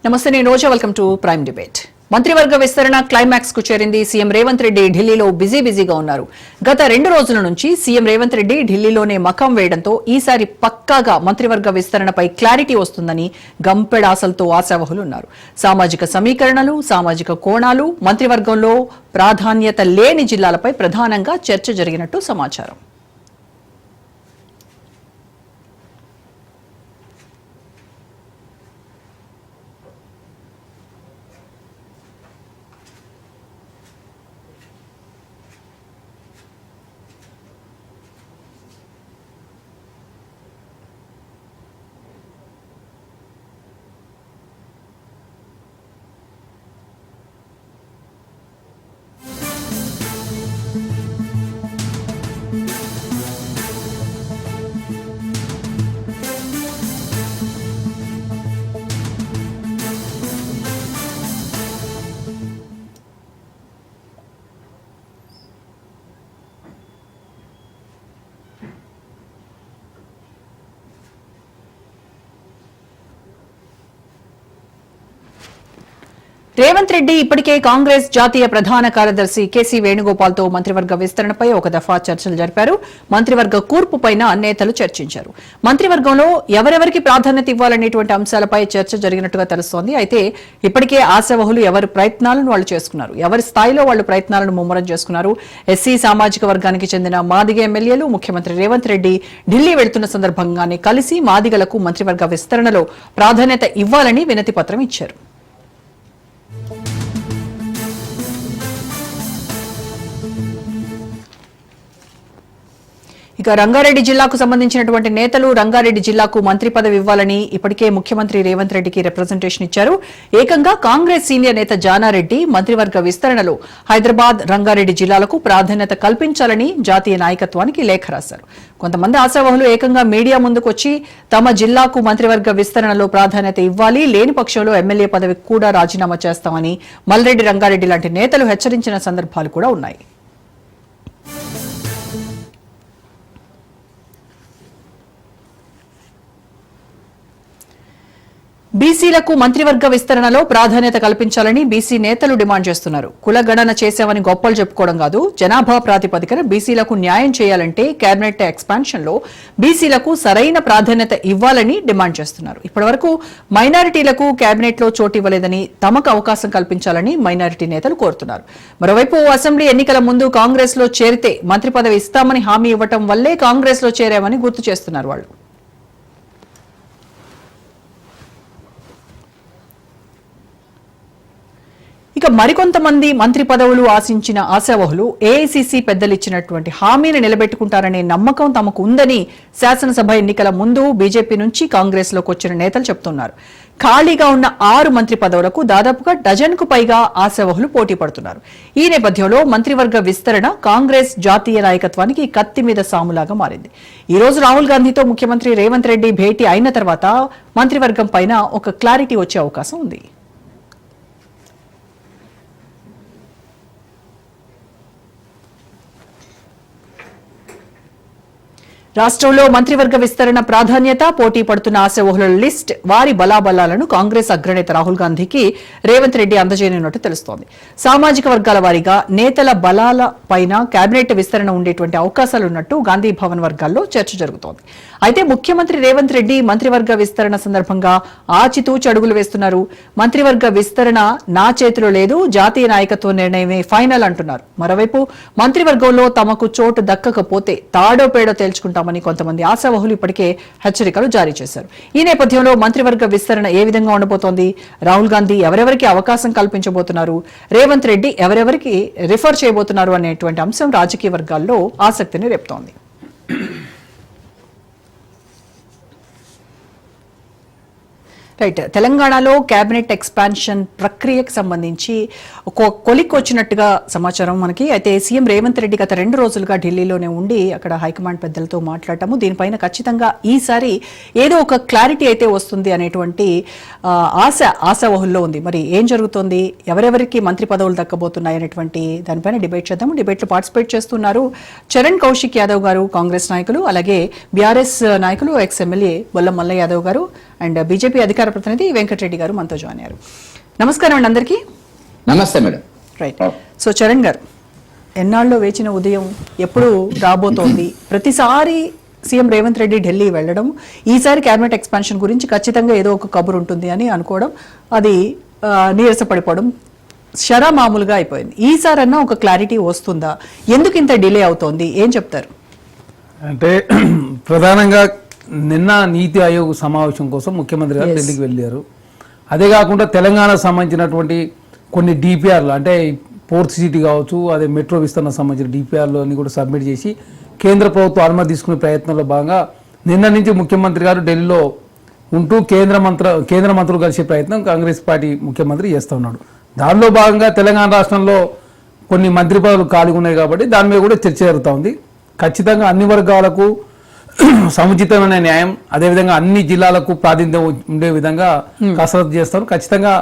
నమస్తే, నేను Roja. Welcome to Prime Debate. మంత్రివర్గ విస్తరణ క్లైమాక్స్ కు చేరింది. సీఎం రేవంత్ రెడ్డి ఢిల్లీలో బిజీగా ఉన్నారు. గత 2 రోజుల నుంచి సీఎం రేవంత్ రెడ్డి ఢిల్లీలోనే మకాం వేయడంతో ఈసారి పక్కాగా మంత్రివర్గ విస్తరణపై క్లారిటీ వస్తుందని గంపెడాసలతో ఆశావహులు ఉన్నారు. సామాజిక సమీకరణలు, సామాజిక కోణాలు, మంత్రివర్గంలో ప్రాధాన్యత లేని జిల్లాలపై ప్రధానంగా చర్చ జరిగినట్టు సమాచారం. రేవంత్ రెడ్డి ఇప్పటికే కాంగ్రెస్ జాతీయ ప్రధాన కార్యదర్శి కేసీ వేణుగోపాల్ తో మంత్రివర్గ విస్తరణపై ఒక దఫా చర్చలు జరిపారు. మంత్రివర్గ కూర్పుపైన నేతలు చర్చించారు. మంత్రివర్గంలో ఎవరెవరికి ప్రాధాన్యత ఇవ్వాలనేటువంటి అంశాలపై చర్చ జరిగినట్టుగా తెలుస్తోంది. అయితే ఇప్పటికే ఆశావహులు ఎవరి ప్రయత్నాలను వాళ్ళు చేసుకున్నారు, ఎవరి స్థాయిలో వాళ్ళు ప్రయత్నాలను ముమ్మరం చేసుకున్నారు. ఎస్సీ సామాజిక వర్గానికి చెందిన మాదిగ ఎమ్మెల్యేలు ముఖ్యమంత్రి రేవంత్ రెడ్డి ఢిల్లీ వెళ్తున్న సందర్భంగానే కలిసి మాదిగలకు మంత్రివర్గ విస్తరణలో ప్రాధాన్యత ఇవ్వాలని వినతి పత్రం ఇచ్చారు. ఇక రంగారెడ్డి జిల్లాకు సంబంధించినటువంటి నేతలు రంగారెడ్డి జిల్లాకు మంత్రి పదవి ఇవ్వాలని ఇప్పటికే ముఖ్యమంత్రి రేవంత్ రెడ్డికి రిప్రజెంటేషన్ ఇచ్చారు. ఏకంగా కాంగ్రెస్ సీనియర్ నేత జానారెడ్డి మంత్రివర్గ విస్తరణలో హైదరాబాద్, రంగారెడ్డి జిల్లాలకు ప్రాధాన్యత కల్పించాలని జాతీయ నాయకత్వానికి లేఖ రాశారు. కొంతమంది ఆశావహులు ఏకంగా మీడియా ముందుకొచ్చి తమ జిల్లాకు మంత్రివర్గ విస్తరణలో ప్రాధాన్యత ఇవ్వాలి, లేని పక్షంలో ఎమ్మెల్యే పదవికి కూడా రాజీనామా చేస్తామని మల్రెడ్డి, రంగారెడ్డి లాంటి నేతలు హెచ్చరించిన సందర్భాలు కూడా ఉన్నాయి. బీసీలకు మంత్రివర్గ విస్తరణలో ప్రాధాన్యత కల్పించాలని బీసీ నేతలు డిమాండ్ చేస్తున్నారు. కులగణన చేశామని గొప్పలు చెప్పుకోవడం కాదు, జనాభా ప్రాతిపదికన బీసీలకు న్యాయం చేయాలంటే కేబినెట్ ఎక్స్పాన్షన్ లో బీసీలకు సరైన ప్రాధాన్యత ఇవ్వాలని డిమాండ్ చేస్తున్నారు. ఇప్పటివరకు మైనారిటీలకు కేబినెట్ లో చోటు ఇవ్వలేదని, తమకు అవకాశం కల్పించాలని మైనారిటీ నేతలు కోరుతున్నారు. మరోవైపు అసెంబ్లీ ఎన్నికల ముందు కాంగ్రెస్ లో చేరితే మంత్రి పదవి ఇస్తామని హామీ ఇవ్వటం వల్లే కాంగ్రెస్ లో చేరామని గుర్తు చేస్తున్నారు వాళ్ళు. ఇక మరికొంతమంది మంత్రి పదవులు ఆశించిన ఆశావహులు ఏఐసీసీ పెద్దలిచ్చినటువంటి హామీని నిలబెట్టుకుంటారనే నమ్మకం తమకు ఉందని శాసనసభ ఎన్నికల ముందు బీజేపీ నుంచి కాంగ్రెస్ లోకి వచ్చిన నేతలు చెబుతున్నారు. ఖాళీగా ఉన్న 6 మంత్రి పదవులకు దాదాపుగా డజన్కు పైగా ఆశావహులు పోటీ పడుతున్నారు. ఈ నేపథ్యంలో మంత్రివర్గ విస్తరణ కాంగ్రెస్ జాతీయ నాయకత్వానికి కత్తి మీద సాములాగా మారింది. ఈ రోజు రాహుల్ గాంధీతో ముఖ్యమంత్రి రేవంత్ రెడ్డి భేటీ అయిన తర్వాత మంత్రివర్గం పైన ఒక క్లారిటీ వచ్చే అవకాశం ఉంది. రాష్ట్రంలో మంత్రివర్గ విస్తరణ ప్రాధాన్యత, పోటీ పడుతున్న ఆశావహుల లిస్ట్, వారి బలాబలాలను కాంగ్రెస్ అగ్రనేత రాహుల్ గాంధీకి రేవంత్ రెడ్డి అందజేయనున్నట్టు తెలుస్తోంది. సామాజిక వర్గాల వారీగా నేతల బలాల పైన కేబినెట్ విస్తరణ ఉండేటువంటి అవకాశాలున్నట్టు గాంధీ భవన్ వర్గాల్లో చర్చ జరుగుతోంది. అయితే ముఖ్యమంత్రి రేవంత్ రెడ్డి మంత్రివర్గ విస్తరణ సందర్భంగా ఆచితూచి అడుగులు వేస్తున్నారు. మంత్రివర్గ విస్తరణ నా చేతిలో లేదు, జాతీయ నాయకత్వ నిర్ణయమే ఫైనల్ అంటున్నారు. మరోవైపు మంత్రివర్గంలో తమకు చోటు దక్కకపోతే తాడో పేడో తేల్చుకుంటాం కొంతమంది ఆశావహులు ఇప్పటికే హెచ్చరికలు జారీ చేశారు. ఈ నేపథ్యంలో మంత్రివర్గ విస్తరణ ఏ విధంగా ఉండబోతోంది, రాహుల్ గాంధీ ఎవరెవరికి అవకాశం కల్పించబోతున్నారు, రేవంత్ రెడ్డి ఎవరెవరికి రిఫర్ చేయబోతున్నారు అనేటువంటి అంశం రాజకీయ వర్గాల్లో ఆసక్తిని రేపుతోంది. రైట్, తెలంగాణలో కేబినెట్ ఎక్స్పాన్షన్ ప్రక్రియకు సంబంధించి ఒక కొలిక్ వచ్చినట్టుగా సమాచారం మనకి. అయితే సీఎం రేవంత్ రెడ్డి గత 2 రోజులుగా ఢిల్లీలోనే ఉండి అక్కడ హైకమాండ్ పెద్దలతో మాట్లాడటము, దీనిపైన ఖచ్చితంగా ఈసారి ఏదో ఒక క్లారిటీ అయితే వస్తుంది అనేటువంటి ఆశావహుల్లో ఉంది. మరి ఏం జరుగుతోంది, ఎవరెవరికి మంత్రి పదవులు దక్కబోతున్నాయి అనేటువంటి దానిపైన డిబేట్ చేద్దాము. డిబేట్లో పార్టిసిపేట్ చేస్తున్నారు చరణ్ కౌశిక్ యాదవ్ గారు, కాంగ్రెస్ నాయకులు, అలాగే బీఆర్ఎస్ నాయకులు ఎక్స్ ఎమ్మెల్యే బొల్ల మల్ల యాదవ్ గారు. అండ్ బీజేపీ అధికార ప్రతినిధి వెంకటరెడ్డి గారు మనతో జాయిన్ అయ్యారు. నమస్కారం అండి అందరికీ. నమస్తే మేడం. రైట్. సో చరణ్ గారు, ఎన్నాళ్ళలో వేచిన ఉదయం ఎప్పుడు రాబోతోంది? ప్రతిసారి సీఎం రేవంత్ రెడ్డి ఢిల్లీ వెళ్ళడం, ఈసారి క్యాబినెట్ ఎక్స్పాన్షన్ గురించి ఖచ్చితంగా ఏదో ఒక కబురు ఉంటుంది అని అనుకోవడం, అది నీరసపడిపోవడం మామూలుగా అయిపోయింది. ఈసారన్నా ఒక క్లారిటీ వస్తుందా? ఎందుకు ఇంత డిలే అవుతోంది? ఏం చెప్తారు? అంటే ప్రధానంగా నిన్న నీతి ఆయోగ్ సమావేశం కోసం ముఖ్యమంత్రి గారు ఢిల్లీకి వెళ్ళారు. అదే కాకుండా తెలంగాణకు సంబంధించినటువంటి కొన్ని డిపిఆర్లు, అంటే పోర్ట్ సిటీ కావచ్చు, అదే మెట్రో విస్తరణ సంబంధించిన డిపిఆర్లు అన్ని కూడా సబ్మిట్ చేసి కేంద్ర ప్రభుత్వం అనుమతి తీసుకునే ప్రయత్నంలో భాగంగా నిన్న నుంచి ముఖ్యమంత్రి గారు ఢిల్లీలో ఉంటూ కేంద్ర మంత్రులు కలిసే ప్రయత్నం కాంగ్రెస్ పార్టీ ముఖ్యమంత్రి చేస్తూ ఉన్నాడు. దానిలో భాగంగా తెలంగాణ రాష్ట్రంలో కొన్ని మంత్రి పదవులు ఖాళీగా ఉన్నాయి కాబట్టి దాని మీద కూడా చర్చ జరుగుతూ ఉంది. ఖచ్చితంగా అన్ని వర్గాలకు సముచితమైన న్యాయం, అదేవిధంగా అన్ని జిల్లాలకు ప్రాతినిధ్యం ఉండే విధంగా కసరత్తు చేస్తారు. ఖచ్చితంగా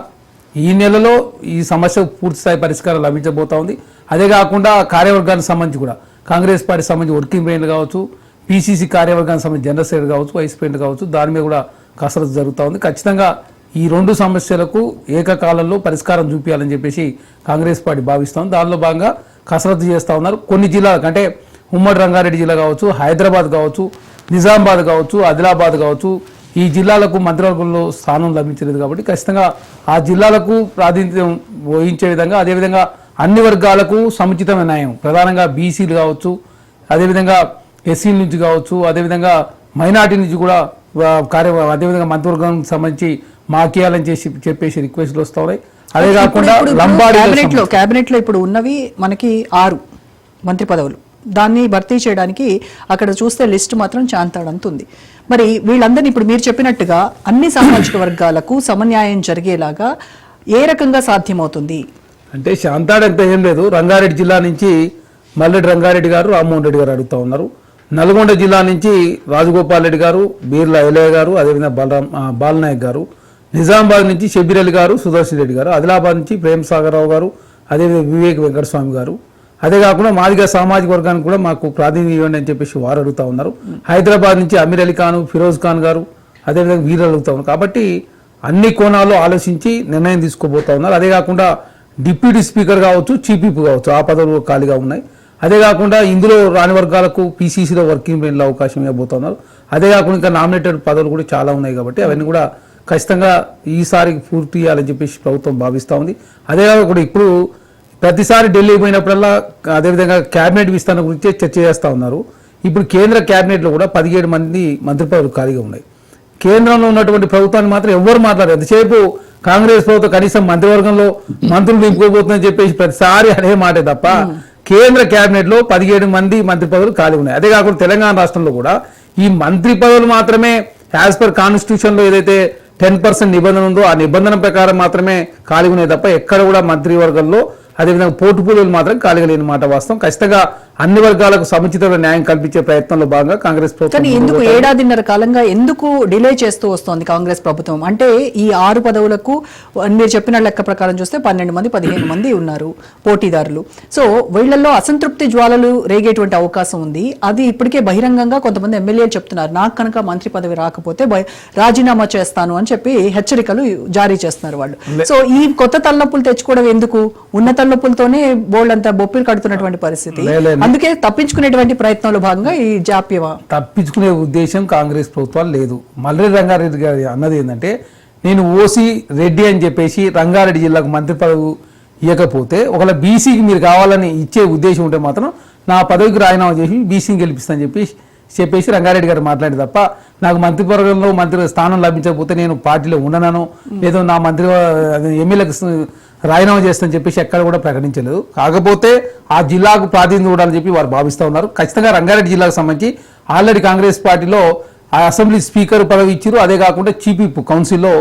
ఈ నెలలో ఈ సమస్య పూర్తిస్థాయి పరిష్కారం లభించబోతా ఉంది. అదే కాకుండా కార్యవర్గానికి సంబంధించి కూడా కాంగ్రెస్ పార్టీ సంబంధించి వర్కింగ్ ప్రెసిడెంట్ కావచ్చు, పీసీసీ కార్యవర్గానికి సంబంధించి జనరల్ సెక్రటరీ కావచ్చు, వైస్ ప్రెసిడెంట్ కావచ్చు, దాని మీద కూడా కసరత్తు జరుగుతూ ఉంది. ఖచ్చితంగా ఈ రెండు సమస్యలకు ఏకకాలంలో పరిష్కారం చూపించాలని చెప్పేసి కాంగ్రెస్ పార్టీ భావిస్తాం. దానిలో భాగంగా కసరత్తు చేస్తూ ఉన్నారు. కొన్ని జిల్లాలకు, అంటే ఉమ్మడి రంగారెడ్డి జిల్లా కావచ్చు, హైదరాబాద్ కావచ్చు, నిజామాబాద్ కావచ్చు, ఆదిలాబాద్ కావచ్చు, ఈ జిల్లాలకు మంత్రివర్గంలో స్థానం లభించలేదు కాబట్టి ఖచ్చితంగా ఆ జిల్లాలకు ప్రాతినిధ్యం వహించే విధంగా, అదేవిధంగా అన్ని వర్గాలకు సముచితమైన న్యాయం, ప్రధానంగా బీసీలు కావచ్చు, అదేవిధంగా ఎస్సీల నుంచి కావచ్చు, అదేవిధంగా మైనార్టీ నుంచి కూడా అదేవిధంగా మంత్రివర్గానికి సంబంధించి మాకేయాలని చెప్పేసి రిక్వెస్ట్లు వస్తూ ఉన్నాయి. అదే కాకుండా కేబినెట్ లో ఇప్పుడు ఉన్నవి మనకి 6 మంత్రి పదవులు, దాన్ని భర్తీ చేయడానికి అక్కడ చూస్తే లిస్ట్ మాత్రం చాంతాడంత ఉంది. మరి వీళ్ళందరినీ ఇప్పుడు మీరు చెప్పినట్టుగా అన్ని సామాజిక వర్గాలకు సమన్యాయం జరిగేలాగా ఏ రకంగా సాధ్యమవుతుంది? అంటే శాంతాడంతా ఏం లేదు. రంగారెడ్డి జిల్లా నుంచి మల్లెడ్డి రంగారెడ్డి గారు, రామ్మోహన్ రెడ్డి గారు అడుగుతూ ఉన్నారు. నల్గొండ జిల్లా నుంచి రాజగోపాల్ రెడ్డి గారు, బీర్లా ఎలయ్య గారు, అదేవిధంగా బాలనాయక్ గారు, నిజామాబాద్ నుంచి షబ్బీర్ అలీ గారు, సుదర్శన్ రెడ్డి గారు, ఆదిలాబాద్ నుంచి ప్రేమ్ సాగర్ రావు గారు, అదేవిధంగా వివేక్ వెంకటస్వామి గారు, అదే కాకుండా మాదిగా సామాజిక వర్గానికి కూడా మాకు ప్రాతినిధ్యం ఇవ్వండి అని చెప్పేసి వారు అడుగుతూ ఉన్నారు. హైదరాబాద్ నుంచి అమీర్ అలీ ఖాన్, ఫిరోజ్ ఖాన్ గారు, అదేవిధంగా వీరు అడుగుతూ ఉన్నారు. కాబట్టి అన్ని కోణాల్లో ఆలోచించి నిర్ణయం తీసుకోబోతా ఉన్నారు. అదే కాకుండా డిప్యూటీ స్పీకర్ కావచ్చు, చీఫ్ విప్ కావచ్చు, ఆ పదవులు ఖాళీగా ఉన్నాయి. అదే కాకుండా ఇందులో రాని వర్గాలకు పీసీసీలో వర్కింగ్ ప్రెసిడెంట్లో అవకాశం ఇవ్వబోతున్నారు. అదే కాకుండా ఇంకా నామినేటెడ్ పదవులు కూడా చాలా ఉన్నాయి కాబట్టి అవన్నీ కూడా ఖచ్చితంగా ఈసారి పూర్తి చేయాలని చెప్పేసి ప్రభుత్వం భావిస్తూ ఉంది. అదే కాకుండా ఇప్పుడు ప్రతిసారి ఢిల్లీ పోయినప్పుడల్లా అదేవిధంగా క్యాబినెట్ విస్తరణ గురించి చర్చ చేస్తూ ఉన్నారు. ఇప్పుడు కేంద్ర క్యాబినెట్లో కూడా 17 మంది మంత్రి పదవులు ఖాళీగా ఉన్నాయి. కేంద్రంలో ఉన్నటువంటి ప్రభుత్వాన్ని మాత్రం ఎవరు మాట్లాడారు? ఎంతసేపు కాంగ్రెస్ ప్రభుత్వం కనీసం మంత్రివర్గంలో మంత్రులు నింపుకోబోతుందని చెప్పేసి ప్రతిసారి అనే మాటే తప్ప కేంద్ర క్యాబినెట్ లో 17 మంది మంత్రి పదవులు ఖాళీ ఉన్నాయి. అదే కాకుండా తెలంగాణ రాష్ట్రంలో కూడా ఈ మంత్రి పదవులు మాత్రమే యాజ్ పర్ కాన్స్టిట్యూషన్ లో ఏదైతే 10% నిబంధన ఉందో ఆ నిబంధన ప్రకారం మాత్రమే ఖాళీ ఉన్నాయి తప్ప ఎక్కడ కూడా మంత్రివర్గంలో అదేవిధంగా పోర్టుపోలియోలు మాత్రం ఖాళీగా లేని మాట వాస్తవం. ఖచ్చితంగా అన్ని వర్గాలకు సముచితమైన న్యాయం కల్పించే ప్రయత్నంలో భాగంగా కాంగ్రెస్ ప్రభుత్వం ఎందుకు 1.5 కాలంగా ఎందుకు డిలే చేస్తూ వస్తోంది కాంగ్రెస్ ప్రభుత్వం? అంటే ఈ 6 పదవులకు మీరు చెప్పిన లెక్క ప్రకారం చూస్తే 12 మంది 15 మంది ఉన్నారు పోటీదారులు. సో వీళ్లలో అసంతృప్తి జ్వాలలు రేగేటువంటి అవకాశం ఉంది. అది ఇప్పటికే బహిరంగంగా కొంతమంది ఎమ్మెల్యేలు చెప్తున్నారు, నాకు కనుక మంత్రి పదవి రాకపోతే రాజీనామా చేస్తాను అని చెప్పి హెచ్చరికలు జారీ చేస్తున్నారు వాళ్ళు. సో ఈ కొత్త తలనొప్పులు తెచ్చుకోవడం ఎందుకు? ఉన్న తలనొప్పులతోనే బోల్డ్ అంతా బొప్పిలు కడుతున్నటువంటి పరిస్థితి. అందుకే తప్పించుకునేటువంటి ప్రయత్నంలో భాగంగా ఈ జాప్యమా? తప్పించుకునే ఉద్దేశం కాంగ్రెస్ ప్రభుత్వాలు లేదు. మల్లెడ్డి రంగారెడ్డి గారు అన్నది ఏంటంటే, నేను ఓసీ రెడ్డి అని చెప్పేసి రంగారెడ్డి జిల్లాకు మంత్రి పదవి ఇవ్వకపోతే ఒకవేళ బీసీకి మీరు కావాలని ఇచ్చే ఉద్దేశం ఉంటే మాత్రం నా పదవికి రాజీనామా చేసి బీసీని గెలిపిస్తానని చెప్పేసి రంగారెడ్డి గారు మాట్లాడి తప్ప నాకు మంత్రివర్గంలో మంత్రి స్థానం లభించకపోతే నేను పార్టీలో ఉండనను, ఏదో నా మంత్రి ఎమ్మెల్యేలకు రాజీనామా చేస్తానని చెప్పేసి ఎక్కడ కూడా ప్రకటించలేదు. కాకపోతే ఆ జిల్లాకు ప్రాతినిధ్యం ఇవ్వాలని చెప్పి వారు భావిస్తూ ఉన్నారు. ఖచ్చితంగా రంగారెడ్డి జిల్లాకు సంబంధించి ఆల్రెడీ కాంగ్రెస్ పార్టీలో ఆ అసెంబ్లీ స్పీకర్ పదవి ఇచ్చారు. అదే కాకుండా చీఫ్ విప్ కౌన్సిల్లో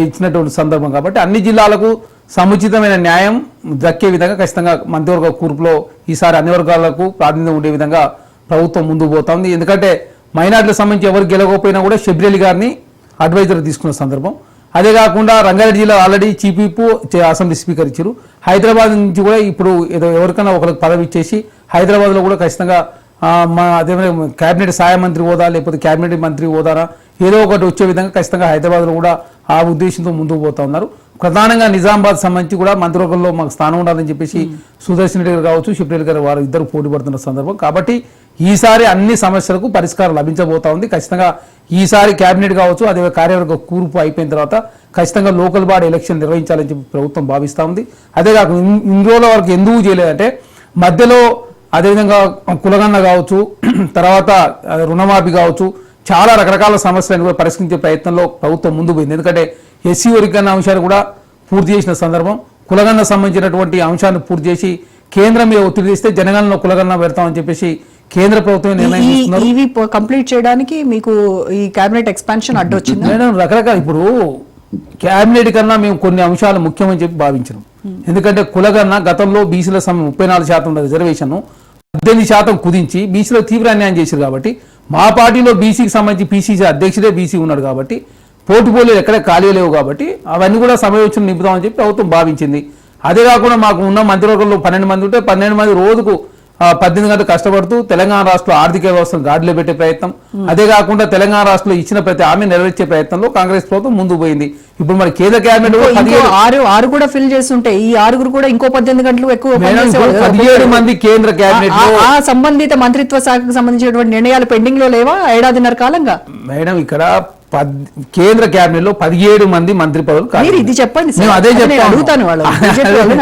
ఇచ్చినటువంటి సందర్భం కాబట్టి అన్ని జిల్లాలకు సముచితమైన న్యాయం దక్కే విధంగా ఖచ్చితంగా మంత్రివర్గ కూర్పులో ఈసారి అన్ని వర్గాలకు ప్రాతినిధ్యం ఉండే విధంగా ప్రభుత్వం ముందుకు పోతుంది. ఎందుకంటే మైనార్టీలకు సంబంధించి ఎవరు గెలవకపోయినా కూడా షబ్బీర్ అలీ గారిని అడ్వైజర్ తీసుకున్న సందర్భం. అదే కాకుండా రంగారెడ్డి జిల్లా already chief whip assembly speaker ఇచ్చారు. హైదరాబాద్ నుంచి కూడా ఇప్పుడు ఏదో ఎవరికైనా ఒకరికి పదవి ఇచ్చేసి హైదరాబాద్లో కూడా ఖచ్చితంగా అదే కేబినెట్ సహాయ మంత్రి హోదా లేకపోతే కేబినెట్ మంత్రి హోదానా ఏదో ఒకటి వచ్చే విధంగా ఖచ్చితంగా హైదరాబాద్లో కూడా ఆ ఉద్దేశంతో ముందుకు పోతా ఉన్నారు. ప్రధానంగా నిజామాబాద్ సంబంధించి కూడా మంత్రివర్గంలో మాకు స్థానం ఉండాలని చెప్పేసి సుదర్శన్ రెడ్డి గారు కావచ్చు, షిప్రెడ్డి గారు వారు ఇద్దరు పోటీ పడుతున్న సందర్భం కాబట్టి ఈసారి అన్ని సమస్యలకు పరిష్కారం లభించబోతా ఉంది. ఖచ్చితంగా ఈసారి కేబినెట్ కావచ్చు, అదే కార్యవర్గ కూర్పు అయిపోయిన తర్వాత ఖచ్చితంగా లోకల్ బాడీ ఎలక్షన్ నిర్వహించాలని చెప్పి ప్రభుత్వం భావిస్తూ ఉంది. అదే కాకుండా ఇన్ని రోజుల వరకు ఎందుకు చేయలేదంటే మధ్యలో అదేవిధంగా కులగన్న కావచ్చు, తర్వాత రుణమాఫీ కావచ్చు, చాలా రకరకాల సమస్యలను కూడా పరిష్కరించే ప్రయత్నంలో ప్రభుత్వం ముందు పోయింది. ఎందుకంటే ఎస్సీ వర్గీకరణ అంశాలు కూడా పూర్తి చేసిన సందర్భం, కులగన్న సంబంధించినటువంటి అంశాన్ని పూర్తి చేసి కేంద్రం మీద ఒత్తిడి చేస్తే జనగణన కులగన్న పెడతామని చెప్పేసి కేంద్ర ప్రభుత్వం నిర్ణయం తీసుకున్నారు. ఇవి కంప్లీట్ చేయడానికి మీకు ఈ కేబినెట్ ఎక్స్పాన్షన్ అడ్డొచ్చింది. మేడం రకరకాల ఇప్పుడు కేబినెట్ కన్నా మేము కొన్ని అంశాలు ముఖ్యమని చెప్పి భావించినాం. ఎందుకంటే కులగన్న గతంలో బీసీల 34% రిజర్వేషన్ 18% కుదించి బీసీలో తీవ్ర అన్యాయం చేశారు. కాబట్టి మా పార్టీలో బీసీకి సంబంధించి పీసీసీ అధ్యక్షుడే బీసీ ఉన్నాడు కాబట్టి పోర్టుపోలియోలు ఎక్కడ ఖాళీ లేవు కాబట్టి అవన్నీ కూడా సమయోచన నింపుదామని చెప్పి ప్రభుత్వం భావించింది. అదే కాకుండా మాకు ఉన్న మంత్రివర్గంలో 12 మంది ఉంటే 12 మంది రోజుకు 18 గంటలు కష్టపడుతూ తెలంగాణ రాష్ట్రంలో ఆర్థిక వ్యవస్థను గాడిలో పెట్టే ప్రయత్నం, అదే కాకుండా తెలంగాణ రాష్ట్రంలో ఇచ్చిన ప్రతి హామీ నెరవేర్చే ప్రయత్నంలో కాంగ్రెస్ ప్రభుత్వం ముందుకు పోయింది. ఇప్పుడు మరి కేంద్ర కేబినెట్ ఆరు కూడా ఫిల్ చేస్తుంటే ఈ ఆరుగురు కూడా ఇంకో 18 గంటలు ఎక్కువ 17 మంది కేంద్ర కేబినెట్ ఆ సంబంధిత మంత్రిత్వ శాఖకు సంబంధించినటువంటి నిర్ణయాలు పెండింగ్ లో లేవా ఏడాదిన్నర కాలంగా? మేడం ఇక్కడ కేంద్ర కేబినెట్ లో 17 మంది మంత్రి పదవులు. ఇది చెప్పండి, అదే అడుగుతాను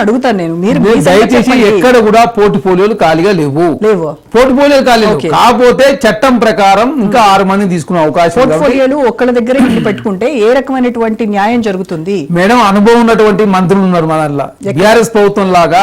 అడుగుతాను నేను. మీరు దయచేసి ఎక్కడ కూడా పోర్టుఫోలియోలు ఖాళీగా లేవు. పోర్టుఫోలియోలు ఖాళీ కాకపోతే చట్టం ప్రకారం ఇంకా 6 మందిని తీసుకునే అవకాశం. పోర్టుఫోలియోలు ఒక్కళ్ళ దగ్గర ఇల్లు పెట్టుకుంటే ఏ రకమైనటువంటి న్యాయం జరుగుతుంది? మేడం అనుభవం ఉన్నటువంటి మంత్రులు ఉన్నారు మన బీఆర్ఎస్ ప్రభుత్వం లాగా.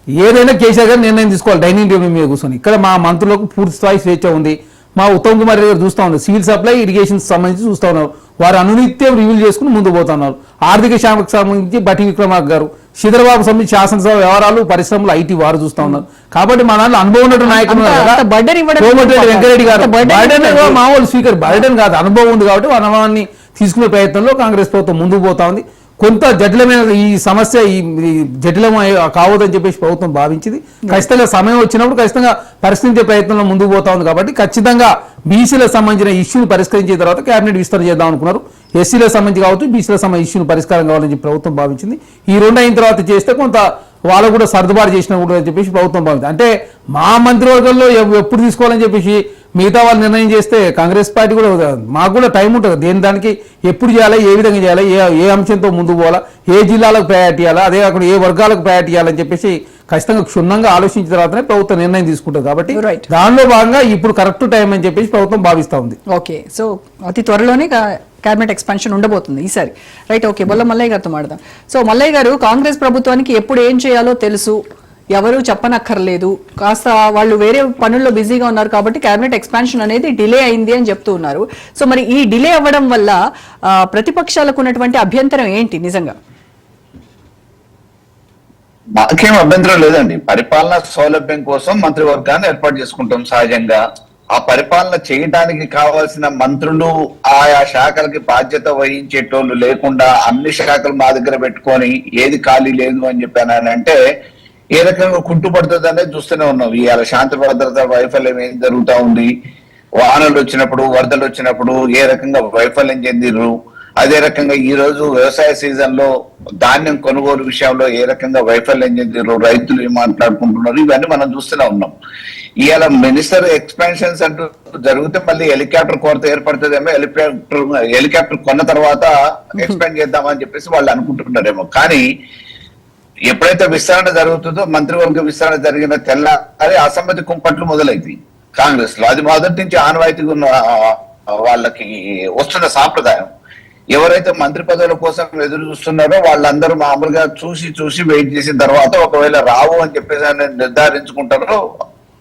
ఏదైనా కేసీఆర్ గారు నిర్ణయం తీసుకోవాలి డైనింగ్ టేబుల్ మీద కూర్చొని. ఇక్కడ మా మంత్రులకు పూర్తి స్థాయి స్వేచ్ఛ ఉంది. మా ఉత్తమ్ కుమార్ రెడ్డి గారు చూస్తూ ఉన్నారు, సివిల్ సప్లై ఇరిగేషన్ సంబంధించి చూస్తూ ఉన్నారు. వారు అనునిత్యం రివ్యూ చేసుకుని ముందు పోతున్నారు. ఆర్థిక శాఖకు సంబంధించి బట్టి విక్రమార్క గారు, శ్రీధరబాబు సంబంధించి శాసనసభ వ్యవహారాలు, పరిశ్రమలు, ఐటీ వారు చూస్తూ ఉన్నారు. కాబట్టి మా దాంట్లో అనుభవం ఉన్నట్టు నాయకులు కోమటిరెడ్డి వెంకరెడ్డి గారు బర్డెన్ మామూలు స్పీకర్ బర్డెన్ కాదు, అనుభవం ఉంది కాబట్టి అనుభవాన్ని తీసుకునే ప్రయత్నంలో కాంగ్రెస్ ప్రభుత్వం ముందుకు పోతా ఉంది. కొంత జటిలమైన ఈ సమస్య ఈ జటిలం కావద్దని చెప్పేసి ప్రభుత్వం భావించింది. ఖచ్చితంగా సమయం వచ్చినప్పుడు ఖచ్చితంగా పరిష్కరించే ప్రయత్నంలో ముందుకు పోతా ఉంది. కాబట్టి ఖచ్చితంగా బీసీలకు సంబంధించిన ఇష్యూని పరిష్కరించిన తర్వాత కేబినెట్ విస్తరణ చేద్దాం అనుకున్నారు. ఎస్సీలకు సంబంధించి కావచ్చు, బీసీలకు సంబంధించిన ఇష్యూని పరిష్కారం కావాలని చెప్పి ప్రభుత్వం భావించింది. ఈ 2 అయిన తర్వాత చేస్తే కొంత వాళ్ళు కూడా సర్దుబాటు చేసినా కూడా అని చెప్పేసి ప్రభుత్వం భావించింది. అంటే మా మంత్రివర్గంలో ఎప్పుడు తీసుకోవాలని చెప్పేసి మిగతా వాళ్ళు నిర్ణయం చేస్తే కాంగ్రెస్ పార్టీ కూడా మాకు కూడా టైం ఉంటుంది. దేని దానికి ఎప్పుడు చేయాలి, ఏ విధంగా చేయాలి, ఏ అంశంతో ముందుకు పోవాలా, ఏ జిల్లాలకు ప్రయారిటీ ఇవ్వాలా, అదే కాకుండా ఏ వర్గాలకు ప్రయారిటీ ఇవ్వాలని చెప్పేసి ఖచ్చితంగా క్షుణ్ణంగా ఆలోచించిన తర్వాతనే ప్రభుత్వం నిర్ణయం తీసుకుంటుంది. కాబట్టి దానిలో భాగంగా ఇప్పుడు కరెక్ట్ టైం అని చెప్పేసి ప్రభుత్వం భావిస్తూ ఉంది. ఓకే, సో అతి త్వరలోనే కేబినెట్ ఎక్స్పాన్షన్ ఉండబోతుంది ఈసారి, రైట్? ఓకే, బొల్ల మల్లయ్య గారితో మాట్లాడదాం. సో మల్లయ్య గారు, కాంగ్రెస్ ప్రభుత్వానికి ఎప్పుడు ఏం చేయాలో తెలుసు, ఎవరు చెప్పనక్కర్లేదు, కాస్త వాళ్ళు వేరే పనుల్లో బిజీగా ఉన్నారు కాబట్టి కేబినెట్ ఎక్స్పాన్షన్ అనేది డిలే అయింది అని చెప్తూ ఉన్నారు. సో మరి ఈ డిలే అవ్వడం వల్ల ప్రతిపక్షాలకు ఉన్నటువంటి అభ్యంతరం ఏంటి నిజంగా? మాకేం అభ్యంతరం లేదండి. పరిపాలన సౌలభ్యం కోసం మంత్రివర్గాన్ని ఏర్పాటు చేసుకుంటాం. సహజంగా ఆ పరిపాలన చేయడానికి కావాల్సిన మంత్రులు ఆయా శాఖలకి బాధ్యత వహించేటోళ్ళు లేకుండా అన్ని శాఖలు మా దగ్గర పెట్టుకొని ఏది ఖాళీ లేదు అని చెప్పానంటే ఏ రకంగా కుంటుపడుతుంది అనేది చూస్తూనే ఉన్నాం. ఇవాళ శాంతి భద్రత వైఫల్యం ఏం జరుగుతూ ఉంది, వానలు వచ్చినప్పుడు, వరదలు వచ్చినప్పుడు ఏ రకంగా వైఫల్యం చెందిరు, అదే రకంగా ఈ రోజు వ్యవసాయ సీజన్ లో ధాన్యం కొనుగోలు విషయంలో ఏ రకంగా వైఫల్యం చెందిరు, రైతులు ఏం మాట్లాడుకుంటున్నారు, ఇవన్నీ మనం చూస్తూనే ఉన్నాం. ఇవాళ మినిస్టర్ ఎక్స్పాన్షన్స్ అంటూ జరిగితే మళ్ళీ హెలికాప్టర్ కొరత ఏర్పడుతుందేమో, హెలికాప్టర్ కొన్న తర్వాత ఎక్స్పాండ్ చేద్దామని చెప్పేసి వాళ్ళు అనుకుంటున్నారేమో. కానీ ఎప్పుడైతే విస్తరణ జరుగుతుందో, మంత్రివర్గ విస్తరణ జరిగిన తెల్లారి అసమ్మతి కుంపట్లు మొదలైంది కాంగ్రెస్ లో. అది మొదటి నుంచి ఆనవాయితీగా ఉన్న వాళ్ళకి వస్తున్న సాంప్రదాయం. ఎవరైతే మంత్రి పదవుల కోసం ఎదురు చూస్తున్నారో వాళ్ళందరూ మామూలుగా చూసి వెయిట్ చేసిన తర్వాత ఒకవేళ రావు అని చెప్పేసి నిర్ధారించుకుంటారో,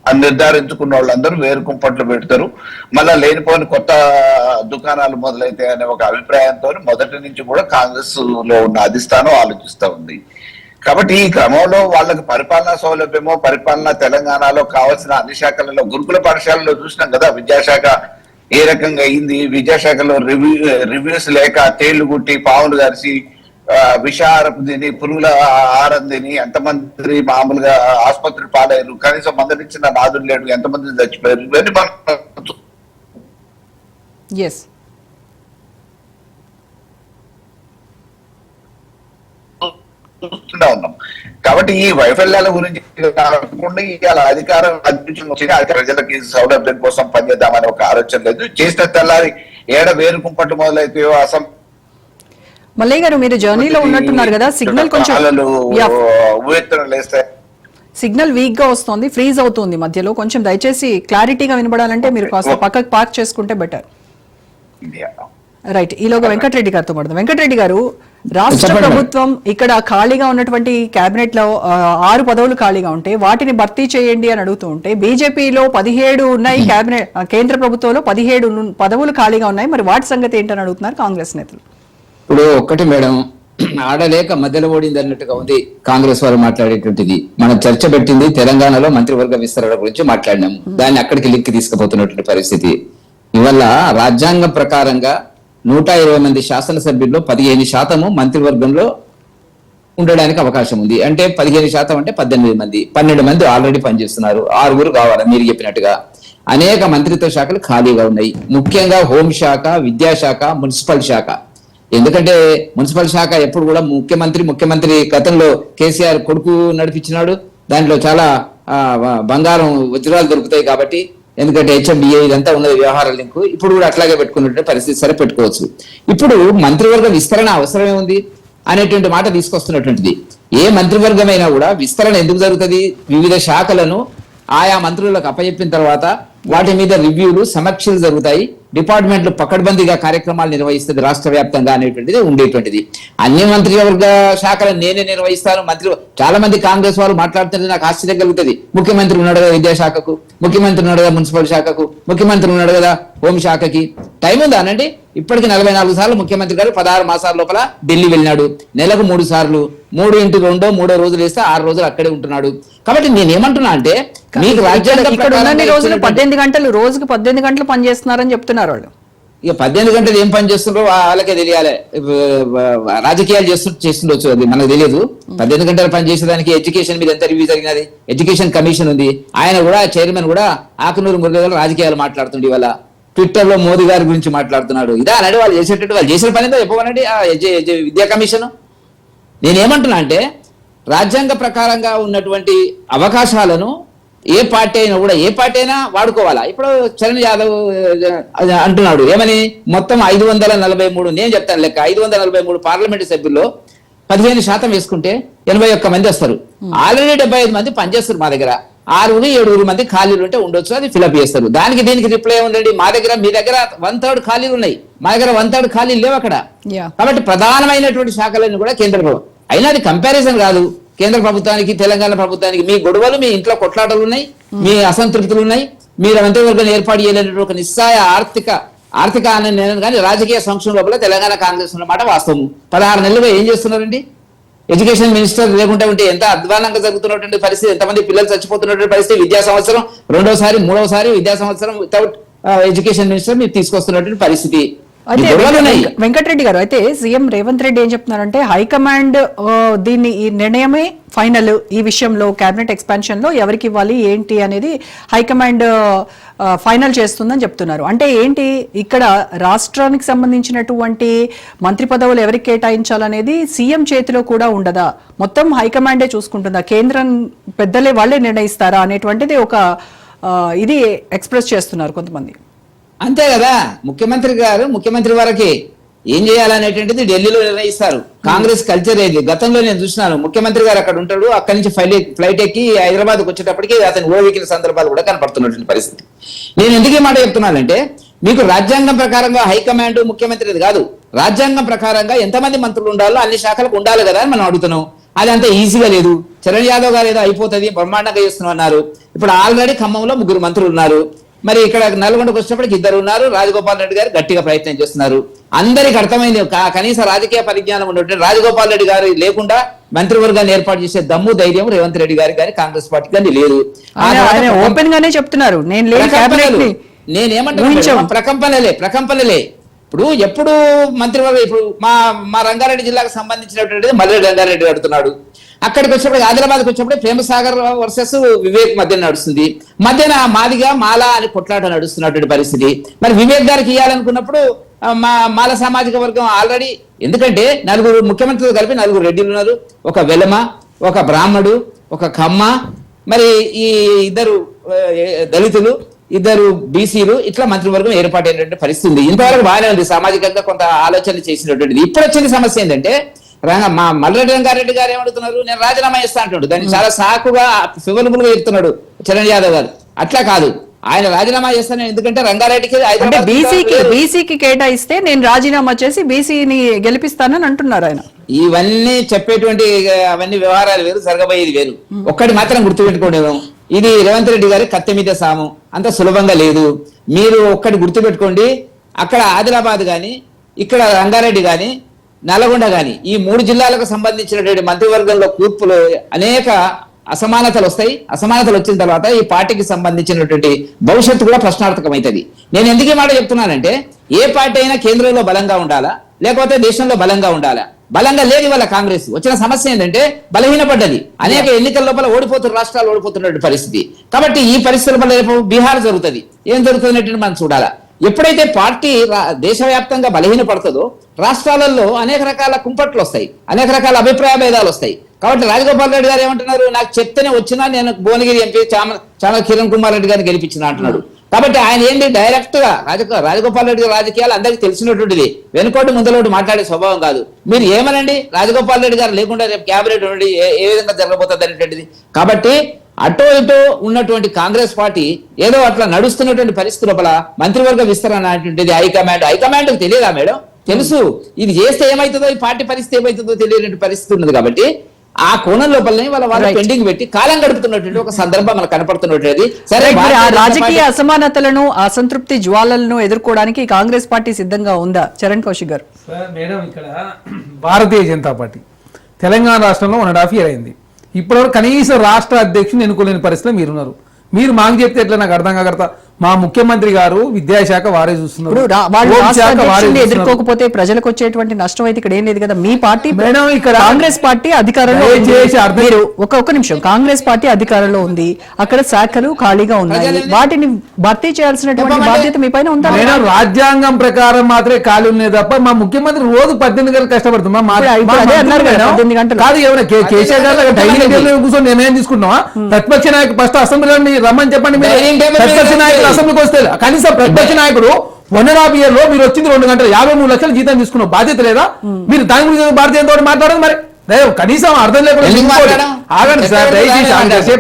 అని నిర్ధారించుకున్న వాళ్ళందరూ వేరు కుంపట్లు పెడతారు. మళ్ళా లేనిపోని కొత్త దుకాణాలు మొదలైతాయి అనే ఒక అభిప్రాయంతో మొదటి నుంచి కూడా కాంగ్రెస్ లో ఉన్న అధిష్టానం ఆలోచిస్తూ ఉంది. కాబట్టి ఈ క్రమంలో వాళ్ళకి పరిపాలనా సౌలభ్యమో, పరిపాలన తెలంగాణలో కావాల్సిన అన్ని శాఖలలో, గురుకుల పాఠశాలలో చూసినాం కదా విద్యాశాఖ ఏ రకంగా అయింది. విద్యాశాఖలో రివ్యూస్ లేక తేళ్లు గుట్టి పావులు గరిసి విషాహారం తిని పురుగుల ఆహారం తిని ఎంతమంది మామూలుగా ఆసుపత్రి పాలయ్యారు, కనీసం మందలించిన నాదులు లేడు, ఎంతమంది చచ్చిపోయారు, ఇవన్నీ మనం ఎస్ చూస్తూనే ఉన్నాం. కాబట్టి ఈ వైఫల్యాల గురించి కాకుండా ఇవాళ అధికారం వచ్చిన ప్రజలకి సౌలభ్యం కోసం పనిచేద్దామనే ఒక ఆలోచన లేదు. చేసిన తెల్లారి ఏడ వేరు కుంపట్టు మొదలైతే మల్లయ్య గారు, మీరు జర్నీలో ఉన్నట్టున్నారు కదా, సిగ్నల్ కొంచెం సిగ్నల్ వీక్ గా వస్తుంది, ఫ్రీజ్ అవుతుంది మధ్యలో. కొంచెం దయచేసి క్లారిటీగా వినబడాలంటే మీరు కాస్త పక్కకు పార్క్ చేసుకుంటే బెటర్. రైట్, ఈలోగా వెంకటరెడ్డి గారితో మాట్లాడదాం. వెంకటరెడ్డి గారు, రాష్ట్ర ప్రభుత్వం ఇక్కడ ఖాళీగా ఉన్నటువంటి కేబినెట్ లో 6 పదవులు ఖాళీగా ఉంటే వాటిని భర్తీ చేయండి అని అడుగుతూ ఉంటే, బీజేపీలో 17 ఉన్నాయి, కేబినెట్ కేంద్ర ప్రభుత్వంలో 17 పదవులు ఖాళీగా ఉన్నాయి, మరి వాటి సంగతి ఏంటని అడుగుతున్నారు కాంగ్రెస్ నేతలు. ఇప్పుడు ఒక్కటి మేడం, ఆడలేక మధ్యలో ఓడింది అన్నట్టుగా ఉంది కాంగ్రెస్ వారు మాట్లాడేటువంటిది. మనం చర్చ పెట్టింది తెలంగాణలో మంత్రివర్గ విస్తరణ గురించి మాట్లాడినాము, దాన్ని అక్కడికి లింక్ తీసుకుపోతున్నటువంటి పరిస్థితి. ఇవల్ల రాజ్యాంగం ప్రకారంగా 120 మంది శాసనసభ్యుల్లో 15% మంత్రివర్గంలో ఉండడానికి అవకాశం ఉంది. అంటే 15% అంటే 18 మంది, 12 మంది ఆల్రెడీ పనిచేస్తున్నారు, 6 కావాలి. మీరు చెప్పినట్టుగా అనేక మంత్రిత్వ శాఖలు ఖాళీగా ఉన్నాయి, ముఖ్యంగా హోంశాఖ, విద్యాశాఖ, మున్సిపల్ శాఖ. ఎందుకంటే మున్సిపల్ శాఖ ఎప్పుడు కూడా ముఖ్యమంత్రి గతంలో కేసీఆర్ కొడుకు నడిపించినాడు, దాంట్లో చాలా బంగారం వజ్రాలు దొరుకుతాయి కాబట్టి. ఎందుకంటే HMDA ఇదంతా ఉన్నది వ్యవహార లింకు, ఇప్పుడు కూడా అట్లాగే పెట్టుకున్నట్టు పరిస్థితి, సరే పెట్టుకోవచ్చు. ఇప్పుడు మంత్రివర్గ విస్తరణ అవసరమే ఉంది అనేటువంటి మాట తీసుకొస్తున్నటువంటిది. ఏ మంత్రివర్గమైనా కూడా విస్తరణ ఎందుకు జరుగుతుంది? వివిధ శాఖలను ఆయా మంత్రులకు అప్పచెప్పిన తర్వాత వాటి మీద రివ్యూలు, సమీక్షలు జరుగుతాయి, డిపార్ట్మెంట్లు పకడ్బందీగా కార్యక్రమాలు నిర్వహిస్తుంది రాష్ట్ర వ్యాప్తంగా అనేటువంటిది ఉండేటువంటిది. అన్ని మంత్రివర్గ శాఖలను నేనే నిర్వహిస్తాను. చాలా మంది కాంగ్రెస్ వాళ్ళు మాట్లాడుతుంటే నాకు ఆశ్చర్యం కలుగుతుంది. ముఖ్యమంత్రి ఉన్నాడు కదా విద్యాశాఖకు, ముఖ్యమంత్రి ఉన్నాడు కదా మున్సిపల్ శాఖకు, ముఖ్యమంత్రి ఉన్నాడు కదా హోంశాఖకి. టైం ఉందా అనండి? ఇప్పటికి 44 సార్లు ముఖ్యమంత్రి గారు 16 మాసాల లోపల ఢిల్లీ వెళ్ళినాడు. నెలకు 3 సార్లు, 3x2 3 రోజులు వేస్తే 6 రోజులు అక్కడే ఉంటున్నాడు. కాబట్టి నేనేమంటున్నా అంటే, మీకు రాజ్యాంగం 18 గంటలు రోజుకి 18 గంటలు పనిచేస్తున్నారని చెప్తున్నారు వాళ్ళు. ఇక 18 గంటలు ఏం పని చేస్తున్నారో వాళ్ళకే తెలియాలి. రాజకీయాలు చేస్తుండొచ్చు, అది మనకు తెలియదు. 18 గంటలు పని చేసేదానికి ఎడ్యుకేషన్ మీద ఎంత రివ్యూ జరిగినది? ఎడ్యుకేషన్ కమిషన్ ఉంది, ఆయన కూడా చైర్మన్ కూడా ఆకునూరు మురళీధర్ రాజకీయాలు మాట్లాడుతుండే. ఇవాళ ట్విట్టర్ లో మోదీ గారి గురించి మాట్లాడుతున్నాడు. ఇదా అన్నాడు వాళ్ళు చేసేటట్టు, వాళ్ళు చేసిన పని ఏందో చెప్పమనండి. విద్యా కమిషన్ నేనేమంటున్నా అంటే, రాజ్యాంగ ప్రకారంగా ఉన్నటువంటి అవకాశాలను ఏ పార్టీ అయినా వాడుకోవాలా. ఇప్పుడు చరణ్ యాదవ్ అంటున్నాడు ఏమని, మొత్తం 543, నేను చెప్తాను లెక్క, 543 పార్లమెంటు సభ్యుల్లో 15% వేసుకుంటే 81 మంది వస్తారు. ఆల్రెడీ 75 మంది పనిచేస్తారు మా దగ్గర. 6-7 మంది ఖాళీలు ఉంటే ఉండొచ్చు, అది ఫిలప్ చేస్తారు. దానికి దీనికి రిప్లై ఉండండి. మీ దగ్గర 1/3 ఖాళీలు ఉన్నాయి, మా దగ్గర 1/3 ఖాళీలు లేవు అక్కడ. కాబట్టి ప్రధానమైనటువంటి శాఖలన్నీ కూడా కేంద్ర ప్రభుత్వం. అయినా అది కంపారిజన్ కాదు. కేంద్ర ప్రభుత్వానికి తెలంగాణ ప్రభుత్వానికి మీ గొడవలు, మీ ఇంట్లో కొట్లాటలు ఉన్నాయి, మీ అసంతృప్తులు ఉన్నాయి. మీరు మంత్రివర్గం ఏర్పాటు చేయలేనటువంటి ఒక నిస్సాయ ఆర్థిక ఆనందం కానీ రాజకీయ సంక్షోభం లోపల తెలంగాణ కాంగ్రెస్ ఉన్నమాట వాస్తవం. 16 నెలలుగా ఏం చేస్తున్నారండి? ఎడ్యుకేషన్ మినిస్టర్ లేకుంటే ఉంటే ఎంత అధ్వానంగా జరుగుతున్నటువంటి పరిస్థితి, ఎంతమంది పిల్లలు చచ్చిపోతున్నటువంటి పరిస్థితి. విద్యా సంవత్సరం 2వసారి 3వసారి విద్యా సంవత్సరం వితౌట్ ఎడ్యుకేషన్ మినిస్టర్ మీరు తీసుకొస్తున్నటువంటి పరిస్థితి. అయితే వెంకటరెడ్డి గారు, అయితే సీఎం రేవంత్ రెడ్డి ఏం చెప్తున్నారంటే, హైకమాండ్ దీన్ని ఈ నిర్ణయమే ఫైనల్, ఈ విషయంలో కేబినెట్ ఎక్స్పాన్షన్ లో ఎవరికి ఇవ్వాలి ఏంటి అనేది హైకమాండ్ ఫైనల్ చేస్తుందని చెప్తున్నారు. అంటే ఏంటి, ఇక్కడ రాష్ట్రానికి సంబంధించినటువంటి మంత్రి పదవులు ఎవరికి కేటాయించాలనేది సీఎం చేతిలో కూడా ఉండదా? మొత్తం హైకమాండే చూసుకుంటుందా? కేంద్రం పెద్దలే వాళ్ళే నిర్ణయిస్తారా అనేటువంటిది ఒక ఇది ఎక్స్ప్రెస్ చేస్తున్నారు కొంతమంది. అంతే కదా, ముఖ్యమంత్రి వారికి ఏం చేయాలనేటువంటిది ఢిల్లీలో నిర్ణయిస్తారు. కాంగ్రెస్ కల్చర్ ఏది? గతంలో నేను చూసినాను, ముఖ్యమంత్రి గారు అక్కడ ఉంటాడు, అక్కడి నుంచి ఫ్లైట్ ఎక్కి హైదరాబాద్కి వచ్చేటప్పటికి అతను ఓవికిన సందర్భాలు కూడా కనపడుతున్నటువంటి పరిస్థితి. నేను ఎందుకు ఈ మాట చెప్తున్నానంటే, మీకు రాజ్యాంగం ప్రకారంగా హైకమాండ్ ముఖ్యమంత్రి కాదు, రాజ్యాంగం ప్రకారంగా ఎంతమంది మంత్రులు ఉండాలో అన్ని శాఖలకు ఉండాలి కదా అని మనం అడుగుతున్నాం. అది అంత ఈజీగా లేదు. చరణ్ యాదవ్ గారు ఏదో అయిపోతుంది బ్రహ్మాండంగా చేస్తున్నాం అన్నారు. ఇప్పుడు ఆల్రెడీ ఖమ్మంలో 3 మంత్రులు ఉన్నారు. మరి ఇక్కడ నల్గొండకు వచ్చేటప్పటికి 2 ఉన్నారు. రాజగోపాల్ రెడ్డి గారు గట్టిగా ప్రయత్నం చేస్తున్నారు. అందరికి అర్థమైంది, కనీస రాజకీయ పరిజ్ఞానం ఉన్నటువంటి రాజగోపాల్ రెడ్డి గారు లేకుండా మంత్రివర్గాన్ని ఏర్పాటు చేసే దమ్ము, ధైర్యం రేవంత్ రెడ్డి గారి కానీ కాంగ్రెస్ పార్టీ కానీ లేదు. ఓపెన్ గానే చెప్తున్నారు, నేనేమంటున్నా, ప్రకంపనలే. ఇప్పుడు ఎప్పుడు మంత్రివర్గం ఇప్పుడు మా రంగారెడ్డి జిల్లాకు సంబంధించినటువంటిది మల్లె రంగారెడ్డి అడుగుతున్నాడు. అక్కడికి వచ్చినప్పుడు ఆదిలాబాద్కి వచ్చినప్పుడు ప్రేమసాగర్ వర్సెస్ వివేక్ మధ్య నడుస్తుంది. మధ్యన మాదిగా మాలా అని కొట్లాట నడుస్తున్నటువంటి పరిస్థితి. మరి వివేక్ గారికి ఇవ్వాలనుకున్నప్పుడు మాల సామాజిక వర్గం ఆల్రెడీ, ఎందుకంటే నలుగురు ముఖ్యమంత్రులు కలిపి నలుగురు రెడ్డిలు ఉన్నారు, ఒక వెలమ, ఒక బ్రాహ్మడు, ఒక కమ్మ, మరి ఈ ఇద్దరు దళితులు, ఇద్దరు బీసీలు, ఇట్లా మంత్రివర్గం ఏర్పాటైనటువంటి పరిస్థితి ఉంది. ఇంతవరకు బాగానే ఉంది, సామాజికంగా కొంత ఆలోచన చేసినటువంటిది. ఇప్పుడు వచ్చిన సమస్య ఏంటంటే మా మల్లెడ్డి రంగారెడ్డి గారు ఏమడుగుతున్నారు, నేను రాజీనామా చేస్తా అంటున్నాడు. దాన్ని చాలా సాకుగా ఫివలబుల్ గా చెప్తున్నాడు చరణ్ యాదవ్ గారు. అట్లా కాదు, ఆయన రాజీనామా చేస్తాను, ఎందుకంటే రంగారెడ్డికి బీసీకి కేటాయిస్తే నేను రాజీనామా చేసి బీసీని గెలిపిస్తానని అంటున్నారు ఆయన. ఇవన్నీ చెప్పేటువంటి అవన్నీ వ్యవహారాలు వేరు, జరగబోయేది వేరు. ఒక్కటి మాత్రం గుర్తుపెట్టుకోండి, ఇది రేవంత్ రెడ్డి గారి కత్తి మీద సాము, అంత సులభంగా లేదు. మీరు ఒక్కటి గుర్తుపెట్టుకోండి, అక్కడ ఆదిలాబాద్ గాని, ఇక్కడ రంగారెడ్డి గాని, నల్గొండ గాని, ఈ 3 జిల్లాలకు సంబంధించినటువంటి మంత్రివర్గంలో కూర్పులో అనేక అసమానతలు వస్తాయి. అసమానతలు వచ్చిన తర్వాత ఈ పార్టీకి సంబంధించినటువంటి భవిష్యత్తు కూడా ప్రశ్నార్థకమవుతుంది. నేను ఎందుకు ఈ మాట చెప్తున్నానంటే, ఏ పార్టీ అయినా కేంద్రంలో బలంగా ఉండాలా, లేకపోతే దేశంలో బలంగా ఉండాలా? బలంగా లేదు వల్ల కాంగ్రెస్. వచ్చిన సమస్య ఏంటంటే బలహీనపడ్డది. అనేక ఎన్నికల లోపల రాష్ట్రాలు ఓడిపోతున్న పరిస్థితి. కాబట్టి ఈ పరిస్థితుల వల్ల రేపు బీహార్ జరుగుతుంది, ఏం జరుగుతున్నట్టు మనం చూడాలా. ఎప్పుడైతే పార్టీ దేశవ్యాప్తంగా బలహీనపడుతుందో రాష్ట్రాలలో అనేక రకాల కుంపట్లు వస్తాయి, అనేక రకాల అభిప్రాయ భేదాలు వస్తాయి. కాబట్టి రాజగోపాల్ రెడ్డి గారు ఏమంటున్నారు, నాకు చెప్తేనే వచ్చినా నేను భువనగిరి ఎంపీ చామల కిరణ్ కుమార్ రెడ్డి గారిని గెలిపించిన అంటున్నాడు. కాబట్టి ఆయన ఏంటి, డైరెక్ట్ గా రాజగోపాల్ రెడ్డి గారి రాజకీయాలు అందరికీ తెలిసినటువంటిది, వెనుకోటి ముందలోటి మాట్లాడే స్వభావం కాదు. మీరు ఏమనండి, రాజగోపాల్ రెడ్డి గారు లేకుండా రేపు క్యాబినెట్ నుండి ఏ విధంగా జరగబోతుంది అనేటువంటిది. కాబట్టి అటో ఇటో ఉన్నటువంటి కాంగ్రెస్ పార్టీ ఏదో అట్లా నడుస్తున్నటువంటి పరిస్థితి లోపల మంత్రివర్గ విస్తరణ అనేటువంటిది హైకమాండ్ తెలియదా మేడం? తెలుసు. ఇది చేస్తే ఏమవుతుందో, ఈ పార్టీ పరిస్థితి ఏమవుతుందో తెలియని పరిస్థితి ఉన్నది. కాబట్టి ఆ కోణం లోపలనే వాళ్ళు పెండింగ్ పెట్టి కాలం గడుపుతున్నటువంటి ఒక సందర్భం మనకు కనపడుతున్నట్టు. సరే, రాజకీయ అసమానతలను, అసంతృప్తి జ్వాలలను ఎదుర్కోవడానికి కాంగ్రెస్ పార్టీ సిద్ధంగా ఉందా? చరణ్ కౌశిక్ గారు. మేడం, ఇక్కడ భారతీయ జనతా పార్టీ తెలంగాణ రాష్ట్రంలో 1.5 year అయింది. ఇప్పటివరకు కనీసం రాష్ట్ర అధ్యక్షుని ఎన్నుకోలేని పరిస్థితిలో మీరున్నారు. మీరు మాకు చెప్తే ఎట్లా నాకు అర్థం కాకడతా. మా ముఖ్యమంత్రి గారు విద్యాశాఖ వారే చూస్తున్నారు. ఎదుర్కోకపోతే ప్రజలకు వచ్చేటువంటి నష్టం అయితే ఇక్కడ ఏం లేదు కదా. మీ పార్టీ మేడం, ఇక్కడ కాంగ్రెస్ పార్టీ అధికారంలో ఒక్క నిమిషం, కాంగ్రెస్ పార్టీ అధికారంలో ఉంది. అక్కడ శాఖలు ఖాళీగా ఉన్నాయి, వాటిని భర్తీ చేయాల్సినటువంటి బాధ్యత మీ పైన ఉందా? మేడం, రాజ్యాంగం ప్రకారం మాత్రమే ఖాళీ ఉన్నాయి తప్ప మా ముఖ్యమంత్రి రోజు 18 గంటలు కష్టపడుతున్నా. కాదు, ఏమైనా కేసీఆర్ గారు డైలీ కూర్చొని నేనేం తీసుకుంటున్నావా? ప్రతిపక్ష నాయకుడు ఫస్ట్ అసెంబ్లీ రమ్మని చెప్పండి. ప్రతిపక్ష నాయకుడు అసెంబ్లీకి వస్తే కనీసం ప్రతిపక్ష నాయకుడు 1.5 year లో మీరు వచ్చింది 2 గంటలు 53 లక్షలు జీతం తీసుకున్న బాధ్యత లేదా? మీరు దాని గురించి భారతీయ జనతా పార్టీ మాట్లాడదు మరి. కనీసం అర్థం లేకుండా ఆగండి సార్, దయచేసి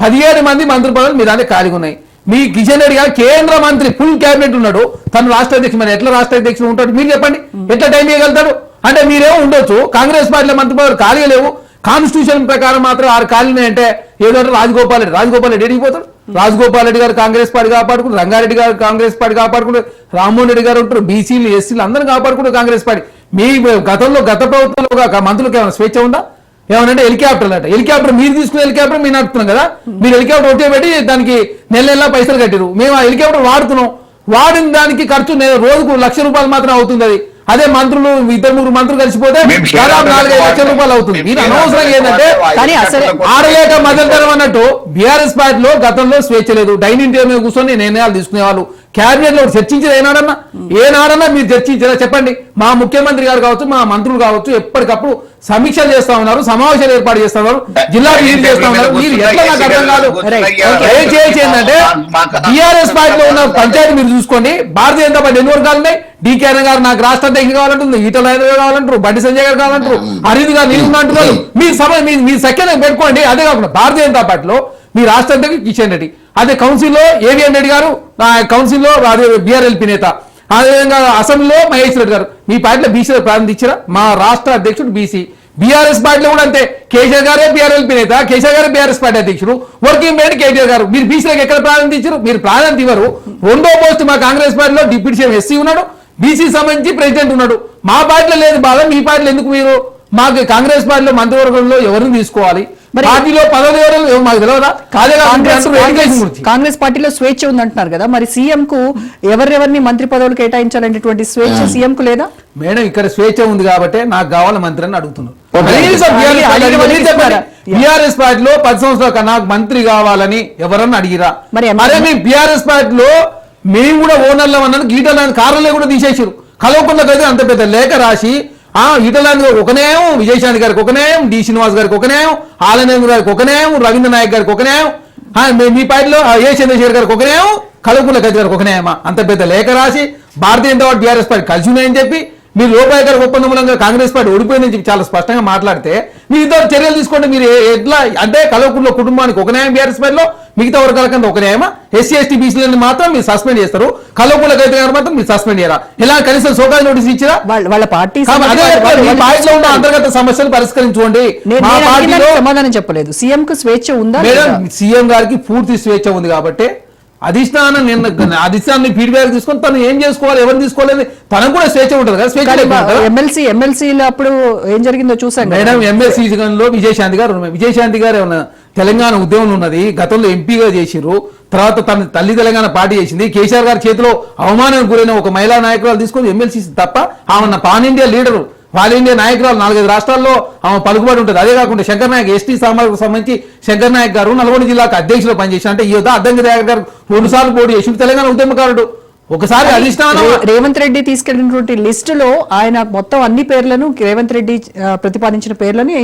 17 మంది మంత్రి పదవులు మీ దాంట్లో ఖాళీగా ఉన్నాయి. మీ కిషన్ రెడ్డి గారు కేంద్ర మంత్రి, ఫుల్ క్యాబినెట్ ఉన్నాడు, తను రాష్ట్ర అధ్యక్షుడు. మరి ఎట్లా రాష్ట్ర అధ్యక్షుడు ఉంటాడు? మీరు చెప్పండి, ఎట్లా టైం ఇవ్వగలుగుతాడు? అంటే మీరేమో ఉండొచ్చు, కాంగ్రెస్ పార్టీలో మంత్రి పదవులు ఖాళీగా లేవు. కాన్స్టిట్యూషన్ ప్రకారం మాత్రం 6 ఖాళీనే. అంటే ఏదో రాజగోపాల్ రెడ్డి ఎడిగిపోతాడు. రాజగోపాల్ రెడ్డి గారు కాంగ్రెస్ పార్టీ కాపాడుకుంటారు, రంగారెడ్డి గారు కాంగ్రెస్ పార్టీ కాపాడుకుంటారు, రామ్మోహన్ రెడ్డి గారు ఉంటారు, బీసీలు ఎస్సీలు అందరూ కాపాడుకుంటారు కాంగ్రెస్ పార్టీ. మీ గత ప్రభుత్వంలో మంత్రులకు ఏమైనా స్వేచ్ఛ ఉందా? ఏమనంటే హెలికాప్టర్ మీరు తీసుకునే హెలికాప్టర్ మీరు నడుపుతున్నాం కదా. మీరు హెలికాప్టర్ ఒకే పెట్టి దానికి నెల పైసలు కట్టారు. మేము ఆ హెలికాప్టర్ వాడుతున్నాం. వాడిన దానికి ఖర్చు రోజుకు ₹1,00,000 మాత్రం అవుతుంది. అది అదే మంత్రులు 2-3 మంత్రులు కలిసిపోతే దాదాపు 4-5 లక్షల రూపాయలు అవుతుంది. మీరు అనవసరంగా ఏంటంటే ఆడలేక మద్దతరం అన్నట్టు బీఆర్ఎస్ పార్టీలో గతంలో స్వేచ్ఛ లేదు. డైనింగ్ టేబుల్ మీద కూర్చొని నిర్ణయాలు తీసుకునేవాళ్ళు. క్యాబినెట్ లో చర్చించిన ఏనాడన్నా మీరు చర్చించారా చెప్పండి? మా ముఖ్యమంత్రి గారు కావచ్చు, మా మంత్రులు కావచ్చు, ఎప్పటికప్పుడు సమీక్షలు చేస్తా ఉన్నారు, సమావేశాలు ఏర్పాటు చేస్తా ఉన్నారు, జిల్లా విజిట్ చేస్తా ఉన్నారు. మీరు ఎట్లా నాకు అర్థం కాదు. దయచేసి ఏంటంటే బీఆర్ఎస్ పార్టీలో ఉన్న పంచాయతీ మీరు చూసుకోండి. భారతీయ జనతా పార్టీ ఎన్ని వర్గాలు ఉన్నాయి? డీకే గారు నాకు రాష్ట్ర అధ్యక్షుడు కావాలంటారు, ఈటల కావాలంటారు, బండి సంజయ్ గారు కావాలంటారు, హరిది గారు నిలుపుకుంటున్నారు. మీరు సెకండ్ పెట్టుకోండి. అదే కాకుండా భారతీయ జనతా పార్టీలో మీ రాష్ట్ర అధ్యక్షుడు కిషన్ రెడ్డి, అదే కౌన్సిల్లో ఏవిఎన్ రెడ్డి గారు, కౌన్సిల్లో బీఆర్ఎల్పీ నేత, అదేవిధంగా అసెంబ్లీలో మహేష్ రెడ్డి గారు. మీ పార్టీలో బీసీ ప్రారంభించారా? మా రాష్ట్ర అధ్యక్షుడు బీసీ. బీఆర్ఎస్ పార్టీలో కూడా అంతే. కేసీఆర్ గారే బీఆర్ఎల్పీ నేత, కేసీఆర్ గారే బీఆర్ఎస్ పార్టీ అధ్యక్షుడు, వర్కింగ్ ప్రెసిడెంట్ కేటీఆర్ గారు. మీరు బీసీలకు ఎక్కడ ప్రారంభించారు? మీరు ప్రాధాన్యత ఇవ్వరు. 2వ పోస్ట్ మా కాంగ్రెస్ పార్టీలో డిప్యూటీ సీఎం ఎస్సీ ఉన్నాడు, బీసీ సంబంధించి ప్రెసిడెంట్ ఉన్నాడు. మా పార్టీలో లేదు బాధ, మీ పార్టీలో ఎందుకు? మీరు మాకు కాంగ్రెస్ పార్టీలో మంత్రివర్గంలో ఎవరిని తీసుకోవాలి? మరి- పార్టీలో పదవులు ఎవరు మాకు తెలియదా? కాంగ్రెస్ పార్టీలో స్వేచ్ఛ ఉందంటున్నారు కదా, మరి సీఎం కు ఎవరెవరిని మంత్రి పదవులు కేటాయించాలనేటువంటి స్వేచ్ఛ సీఎం కు లేదా? మేడం ఇక్కడ స్వేచ్ఛ ఉంది కాబట్టి నాకు కావాలి మంత్రి అని అడుగుతున్నారు. బీఆర్ఎస్ పార్టీలో 10 సంవత్సరాల నాకు మంత్రి కావాలని ఎవరన్నా అడిగిరా? మరి అరే మీ బీఆర్ఎస్ పార్టీలో మేము కూడా ఓనర్లు అన్నాను, గీటలాంటి కారణాలు కూడా తీసేసారు. కలవకుండకైతే అంత పెద్ద లేఖ రాసి ఈటలాంటి ఒకనేం విజయశాంతి గారికి ఒకనేం, డి శ్రీనివాస్ గారికి ఒకనేం, ఆలనేంద్ర గారికి ఒకనేం, రవీంద్ర నాయక్ గారికి ఒకనేం, మీ పార్టీలో ఏ చంద్రశేఖర్ గారికి ఒకనేం, కలవకుండ కైతే గారికి ఒకనేమా అంత పెద్ద లేఖ రాసి Bharatiya Janata party BRS party కలిసి ఉన్నాయని చెప్పి మీరు లోపాయ గారికి ఒప్పందం మూలంగా కాంగ్రెస్ పార్టీ ఓడిపోయిందని చెప్పి చాలా స్పష్టంగా మాట్లాడితే మీ ఇద్దరు చర్యలు తీసుకోండి. మీరు ఎట్లా అంటే కలవకుండ కుటుంబానికి ఒక న్యాయం బీఆర్ఎస్ పార్టీలో, మిగతా వర్గాల కింద ఒక న్యాయమా? ఎస్సీ ఎస్టీ బీసీలని మాత్రం మీరు సస్పెండ్ చేస్తారు, కలవకుండ కైతే గారు మాత్రం మీరు సస్పెండ్ చేయరా? ఇలా కనీసం సోకాజ్ నోటీస్ ఇచ్చిరా? వాళ్ళ పార్టీ అదే మీ పార్టీలో ఉన్న అంతర్గత సమస్యలు పరిష్కరించుకోండి. మా నేను పార్టీలో సమాధానం చెప్పలేదు. సీఎం కు స్వేచ్ఛ ఉందా? మేడం సీఎం గారికి పూర్తి స్వేచ్ఛ ఉంది కాబట్టి అధిష్టానం అధిష్టానాన్ని ఫీడ్బ్యాక్ తీసుకొని తను ఏం చేసుకోవాలి, ఎవరు తీసుకోవాలి తనకు కూడా స్వేచ్ఛ ఉంటుంది కదా. స్వేచ్ఛ ఎమ్మెల్సీలో అప్పుడు ఏం జరిగిందో చూసాం మేడం. ఎమ్మెల్సీ లో విజయశాంతి గారు విజయశాంతి గారు ఏమన్నా తెలంగాణ ఉద్యమం ఉన్నది, గతంలో ఎంపీగా చేసిరు, తర్వాత తన తల్లి తెలంగాణ పార్టీ చేసింది. కేసీఆర్ గారి చేతిలో అవమానానికి గురైన ఒక మహిళా నాయకురాలు తీసుకొని ఎమ్మెల్సీ తప్ప ఆమె పాన్ ఇండియా లీడరు, వాళ్ళ ఇండియా నాయకురాలు 4-5 రాష్ట్రాల్లో ఆమె పలుకుబడి ఉంటుంది. అదే కాకుండా శంకర్ నాయక్ ఎస్టీ సామాజిక సంబంధించి శంకర్ నాయక్ గారు నల్గొండ జిల్లాకు అధ్యక్షులు పనిచేసిన, అంటే ఈ అద్దంకి నాయక్ గారు 2 సార్లు పోటీ చేసి తెలంగాణ ఉద్యమకారుడు. ఒకసారి అధిష్టానం రేవంత్ రెడ్డి తీసుకెళ్లినటువంటి లిస్టులో ఆయన మొత్తం అన్ని పేర్లను రేవంత్ రెడ్డి ప్రతిపాదించిన పేర్లని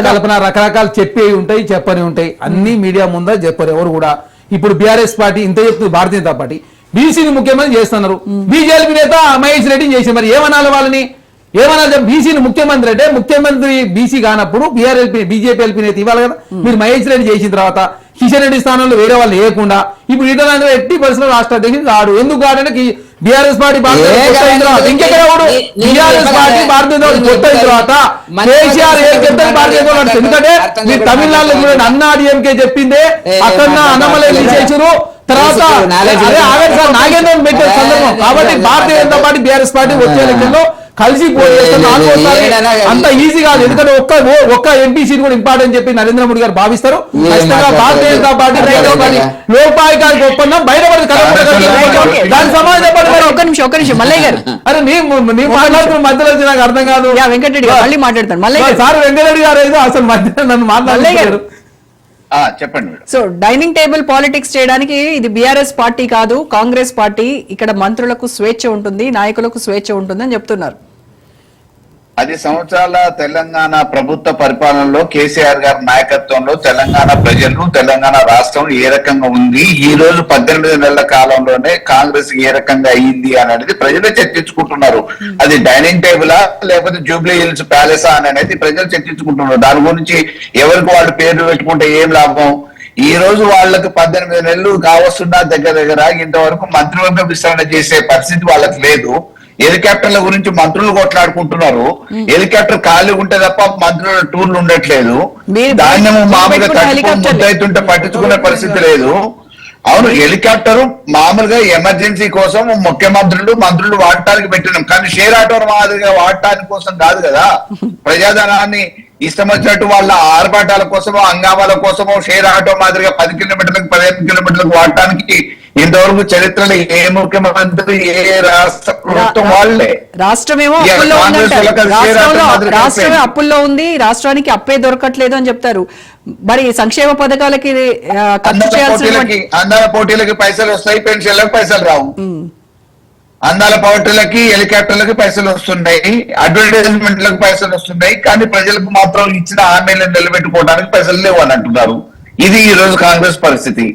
కల్పన రకరకాలు చెప్పే ఉంటాయి, చెప్పని ఉంటాయి, అన్ని మీడియా ముందా చెప్పరు ఎవరు కూడా. ఇప్పుడు బీఆర్ఎస్ పార్టీ ఇంత చెప్తుంది, భారతీయ జనతా పార్టీ బీసీని ముఖ్యమంత్రి చేస్తున్నారు, బీజేపీ నేత మహేష్ రెడ్డిని చేసి మరి ఏమనాలి వాళ్ళని? ఏమన్నా బీసీని ముఖ్యమంత్రి అంటే ముఖ్యమంత్రి బీసీ కానప్పుడు బీజేపీ ఎల్పీ నేత ఇవ్వాలి కదా. మీరు మహేష్ రెడ్డి చేసిన తర్వాత కిషన్ రెడ్డి స్థానంలో వేరే వాళ్ళు వేయకుండా ఇప్పుడు ఈటల ఎట్టి పరిస్థితుల్లో రాష్ట్ర అధ్యక్షుడు కాడు. ఎందుకు కాడంటే బీఆర్ఎస్ పార్టీ ఇంకెక్కడ బీఆర్ఎస్ పార్టీ భారతీయ కొత్త తర్వాత కేసీఆర్ ఏం చెప్తారు భారతీయ జనతా. ఎందుకంటే మీరు తమిళనాడులో చూడండి, అన్నా డిఎంకే చెప్పిందే అక్కడ అన్నమలై చేసారు. తర్వాత నాగేంద్ర పెట్టే సందర్భం కాబట్టి Bharatiya Janata party BRS party వచ్చే ఎన్నికల్లో కలిసి అంత ఈజీ కాదు. ఎందుకంటే ఒక్క ఎంపీ సీట్ కూడా ఇంపార్టెంట్ చెప్పి నరేంద్ర మోడీ గారు భావిస్తారు. భారతీయ జనతా పార్టీ లోపాయికారికి ఒప్పందం బయటపడి దాని సమాజం ఒక్క నిమిషం మల్లయ్య గారు. అరే నీ మాట్లాడుతున్న మధ్యలో నాకు అర్థం కాదు. వెంకటరెడ్డి గారు మళ్ళీ మాట్లాడతాను. మల్లయ్య సార్ వెంకటరెడ్డి గారు అయితే అసలు మధ్య నన్ను మాట్లాడలేరు. చెప్పండి madam. So dining table politics చేయడానికి ఇది బీఆర్ఎస్ పార్టీ కాదు, కాంగ్రెస్ పార్టీ. ఇక్కడ మంత్రులకు స్వేచ్ఛ ఉంటుంది, నాయకులకు స్వేచ్ఛ ఉంటుంది అని చెప్తున్నారు. 10 సంవత్సరాల తెలంగాణ ప్రభుత్వ పరిపాలనలో కేసీఆర్ గారి నాయకత్వంలో తెలంగాణ ప్రజలు, తెలంగాణ రాష్ట్రం ఏ రకంగా ఉంది, ఈ రోజు 18 నెలల కాలంలోనే కాంగ్రెస్ ఏ రకంగా అయ్యింది అనేది ప్రజలు చర్చించుకుంటున్నారు. అది డైనింగ్ టేబులా లేకపోతే జూబ్లీ హిల్స్ ప్యాలెసా అనేది ప్రజలు చర్చించుకుంటున్నారు. దాని గురించి ఎవరికి వాళ్ళు పేర్లు పెట్టుకుంటే ఏం లాభం? ఈ రోజు వాళ్ళకి 18 నెలలు కావస్తున్నా దగ్గర ఇంతవరకు మంత్రివర్గ విస్తరణ చేసే పరిస్థితి వాళ్ళకి లేదు. హెలికాప్టర్ల గురించి మంత్రులు కొట్లాడుకుంటున్నారు. హెలికాప్టర్ ఖాళీ ఉంటే తప్ప మంత్రుల టూర్లు ఉండట్లేదు. ధాన్యం మామూలుగా ముద్దైతుంటే పట్టించుకునే పరిస్థితి లేదు. అవును, హెలికాప్టర్ మామూలుగా ఎమర్జెన్సీ కోసం మంత్రులు వాడటానికి పెట్టినాం, కానీ షేర్ ఆటో మాదిరిగా వాడటానికి కోసం కాదు కదా. ప్రజాధనాన్ని ఇష్టం వచ్చినట్టు వాళ్ళ ఆర్భాటాల కోసమో హంగామాల కోసమో షేర్ ఆటో మాదిరిగా 10 కిలోమీటర్లకు 15 కిలోమీటర్లకు వాడటానికి ఇంతవరకు చరిత్రలో ఏ ముఖ్యమంత్రి ఏ రాష్ట్ర ప్రభుత్వం వాళ్ళే. రాష్ట్రమేమో రాష్ట్రమే అప్పుల్లో ఉంది, రాష్ట్రానికి అప్పే దొరకట్లేదు అని చెప్తారు. మరి సంక్షేమ పథకాలకి అందాల పోటీలకి పైసలు వస్తాయి, పెన్షన్లకు పైసలు రావు. అందాల పోటీలకి హెలికాప్టర్లకి పైసలు వస్తున్నాయి, అడ్వర్టైజ్మెంట్లకు పైసలు వస్తున్నాయి, కానీ ప్రజలకు మాత్రం ఇచ్చిన హామీలను నిలబెట్టుకోవడానికి పైసలు లేవు అని అంటున్నారు. ఇది ఈ రోజు కాంగ్రెస్ పరిస్థితి.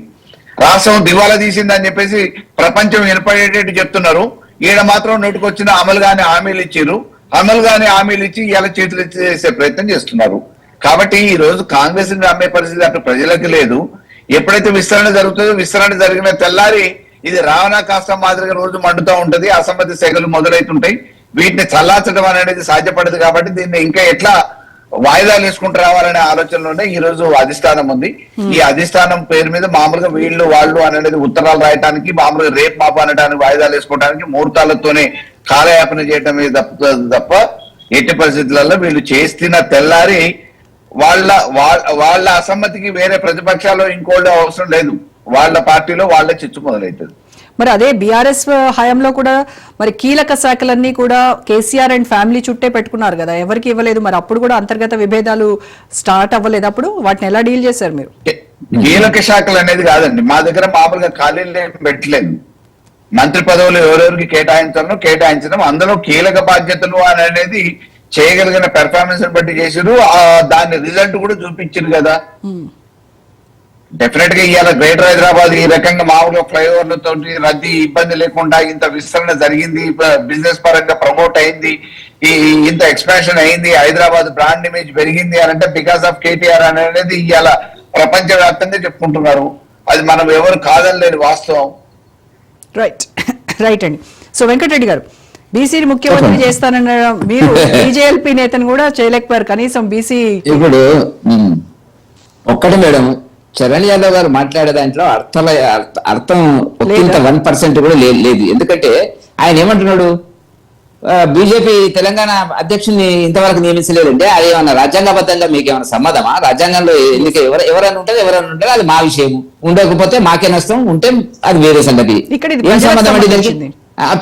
రాష్ట్రం దివాలా తీసిందని చెప్పేసి ప్రపంచం వినపడేటట్టు చెప్తున్నారు. ఈయన మాత్రం నోటికొచ్చిన అమలు కాని హామీలు ఇచ్చారు. అమలు కాని హామీలు ఇచ్చి ఇలా చేతులు చేసే ప్రయత్నం చేస్తున్నారు. కాబట్టి ఈ రోజు కాంగ్రెస్ ని అమ్మే పరిస్థితి అక్కడ ప్రజలకు లేదు. ఎప్పుడైతే విస్తరణ జరుగుతుందో విస్తరణ జరిగిన తెల్లారి ఇది రావణ కాస్త మాదిరిగా రోజు మండుతూ ఉంటది, అసమ్మతి శాఖలు మొదలవుతుంటాయి. వీటిని చల్లార్చడం అనేది సాధ్యపడదు. కాబట్టి దీన్ని ఇంకా ఎట్లా వాయిదాలు వేసుకుంటూ రావాలనే ఆలోచనలోనే ఈ రోజు అధిష్టానం ఉంది. ఈ అధిష్టానం పేరు మీద మామూలుగా వీళ్ళు వాళ్ళు అనేది ఉత్తరాలు రాయటానికి, మామూలుగా రేపు మాపు అనడానికి, వాయిదాలు వేసుకోవడానికి, ముహూర్తాలతోనే కాలయాపన చేయటమే తప్ప ఎట్టి పరిస్థితులలో వీళ్ళు చేస్తున్న తెల్లారి వాళ్ళ అసమ్మతికి వేరే ప్రతిపక్షాలు ఇంకోళ్ళు అవసరం లేదు. వాళ్ళ పార్టీలో వాళ్ళ చిచ్చు మొదలవుతుంది. మరి అదే బీఆర్ఎస్ హయాంలో కూడా మరి కీలక శాఖలన్నీ కూడా కేసీఆర్ అండ్ ఫ్యామిలీ చుట్టే పెట్టుకున్నారు కదా, ఎవరికి ఇవ్వలేదు. మరి అప్పుడు కూడా అంతర్గత విభేదాలు స్టార్ట్ అవ్వలేదు. అప్పుడు వాటిని ఎలా డీల్ చేశారు మీరు? కీలక శాఖలు అనేది కాదండి, మా దగ్గర మామూలుగా ఖాళీలు పెట్టలేదు. మంత్రి పదవులు ఎవరెవరికి కేటాయించడం, అందులో కీలక బాధ్యతలు అనేది చేయగలిగిన పెర్ఫార్మెన్స్ బట్టి చేసారు. దాని రిజల్ట్ కూడా చూపించారు కదా. డెఫినెట్ గా ఇవాళ గ్రేటర్ హైదరాబాద్ ఈ రకంగా మామూలుగా ఫ్లైఓవర్లతో రద్దీ ఇబ్బంది లేకుండా ఇంత విస్తరణ జరిగింది, బిజినెస్ పరంగా ప్రమోట్ అయింది, ఇంత ఎక్స్పాన్షన్ అయింది, హైదరాబాద్ బ్రాండ్ ఇమేజ్ పెరిగింది అని అంటే బికాస్ ఆఫ్ కేటీఆర్ అనేది ఇవాళ ప్రపంచ వ్యాప్తంగా చెప్పుకుంటున్నారు. అది మనం ఎవరు కాదనలేని వాస్తవం. రైట్ అండి. సో వెంకటరెడ్డి గారు, బీసీని ముఖ్యమంత్రి చేస్తానన్న మీరు బీజేఎల్పీ నేతను కూడా చేయలేకపోయారు కనీసం బీసీ. ఇప్పుడు ఒక్కటి మేడం, చరణ్ యాదవ్ గారు మాట్లాడే దాంట్లో అర్థం ఒకంత 1% కూడా లేదు. ఎందుకంటే ఆయన ఏమంటున్నాడు, బీజేపీ తెలంగాణ అధ్యక్షుడిని ఇంతవరకు నియమించలేదంటే అది ఏమన్నా రాజ్యాంగబద్ధంగా మీకు ఏమైనా సమ్మతమా? రాజ్యాంగంలో ఎన్నిక ఎవరైనా ఉంటారు, అది మా విషయం. ఉండకపోతే మాకే నష్టం, ఉంటే అది వేరే సంగతి. ఏం సంబంధం అంటే దానికి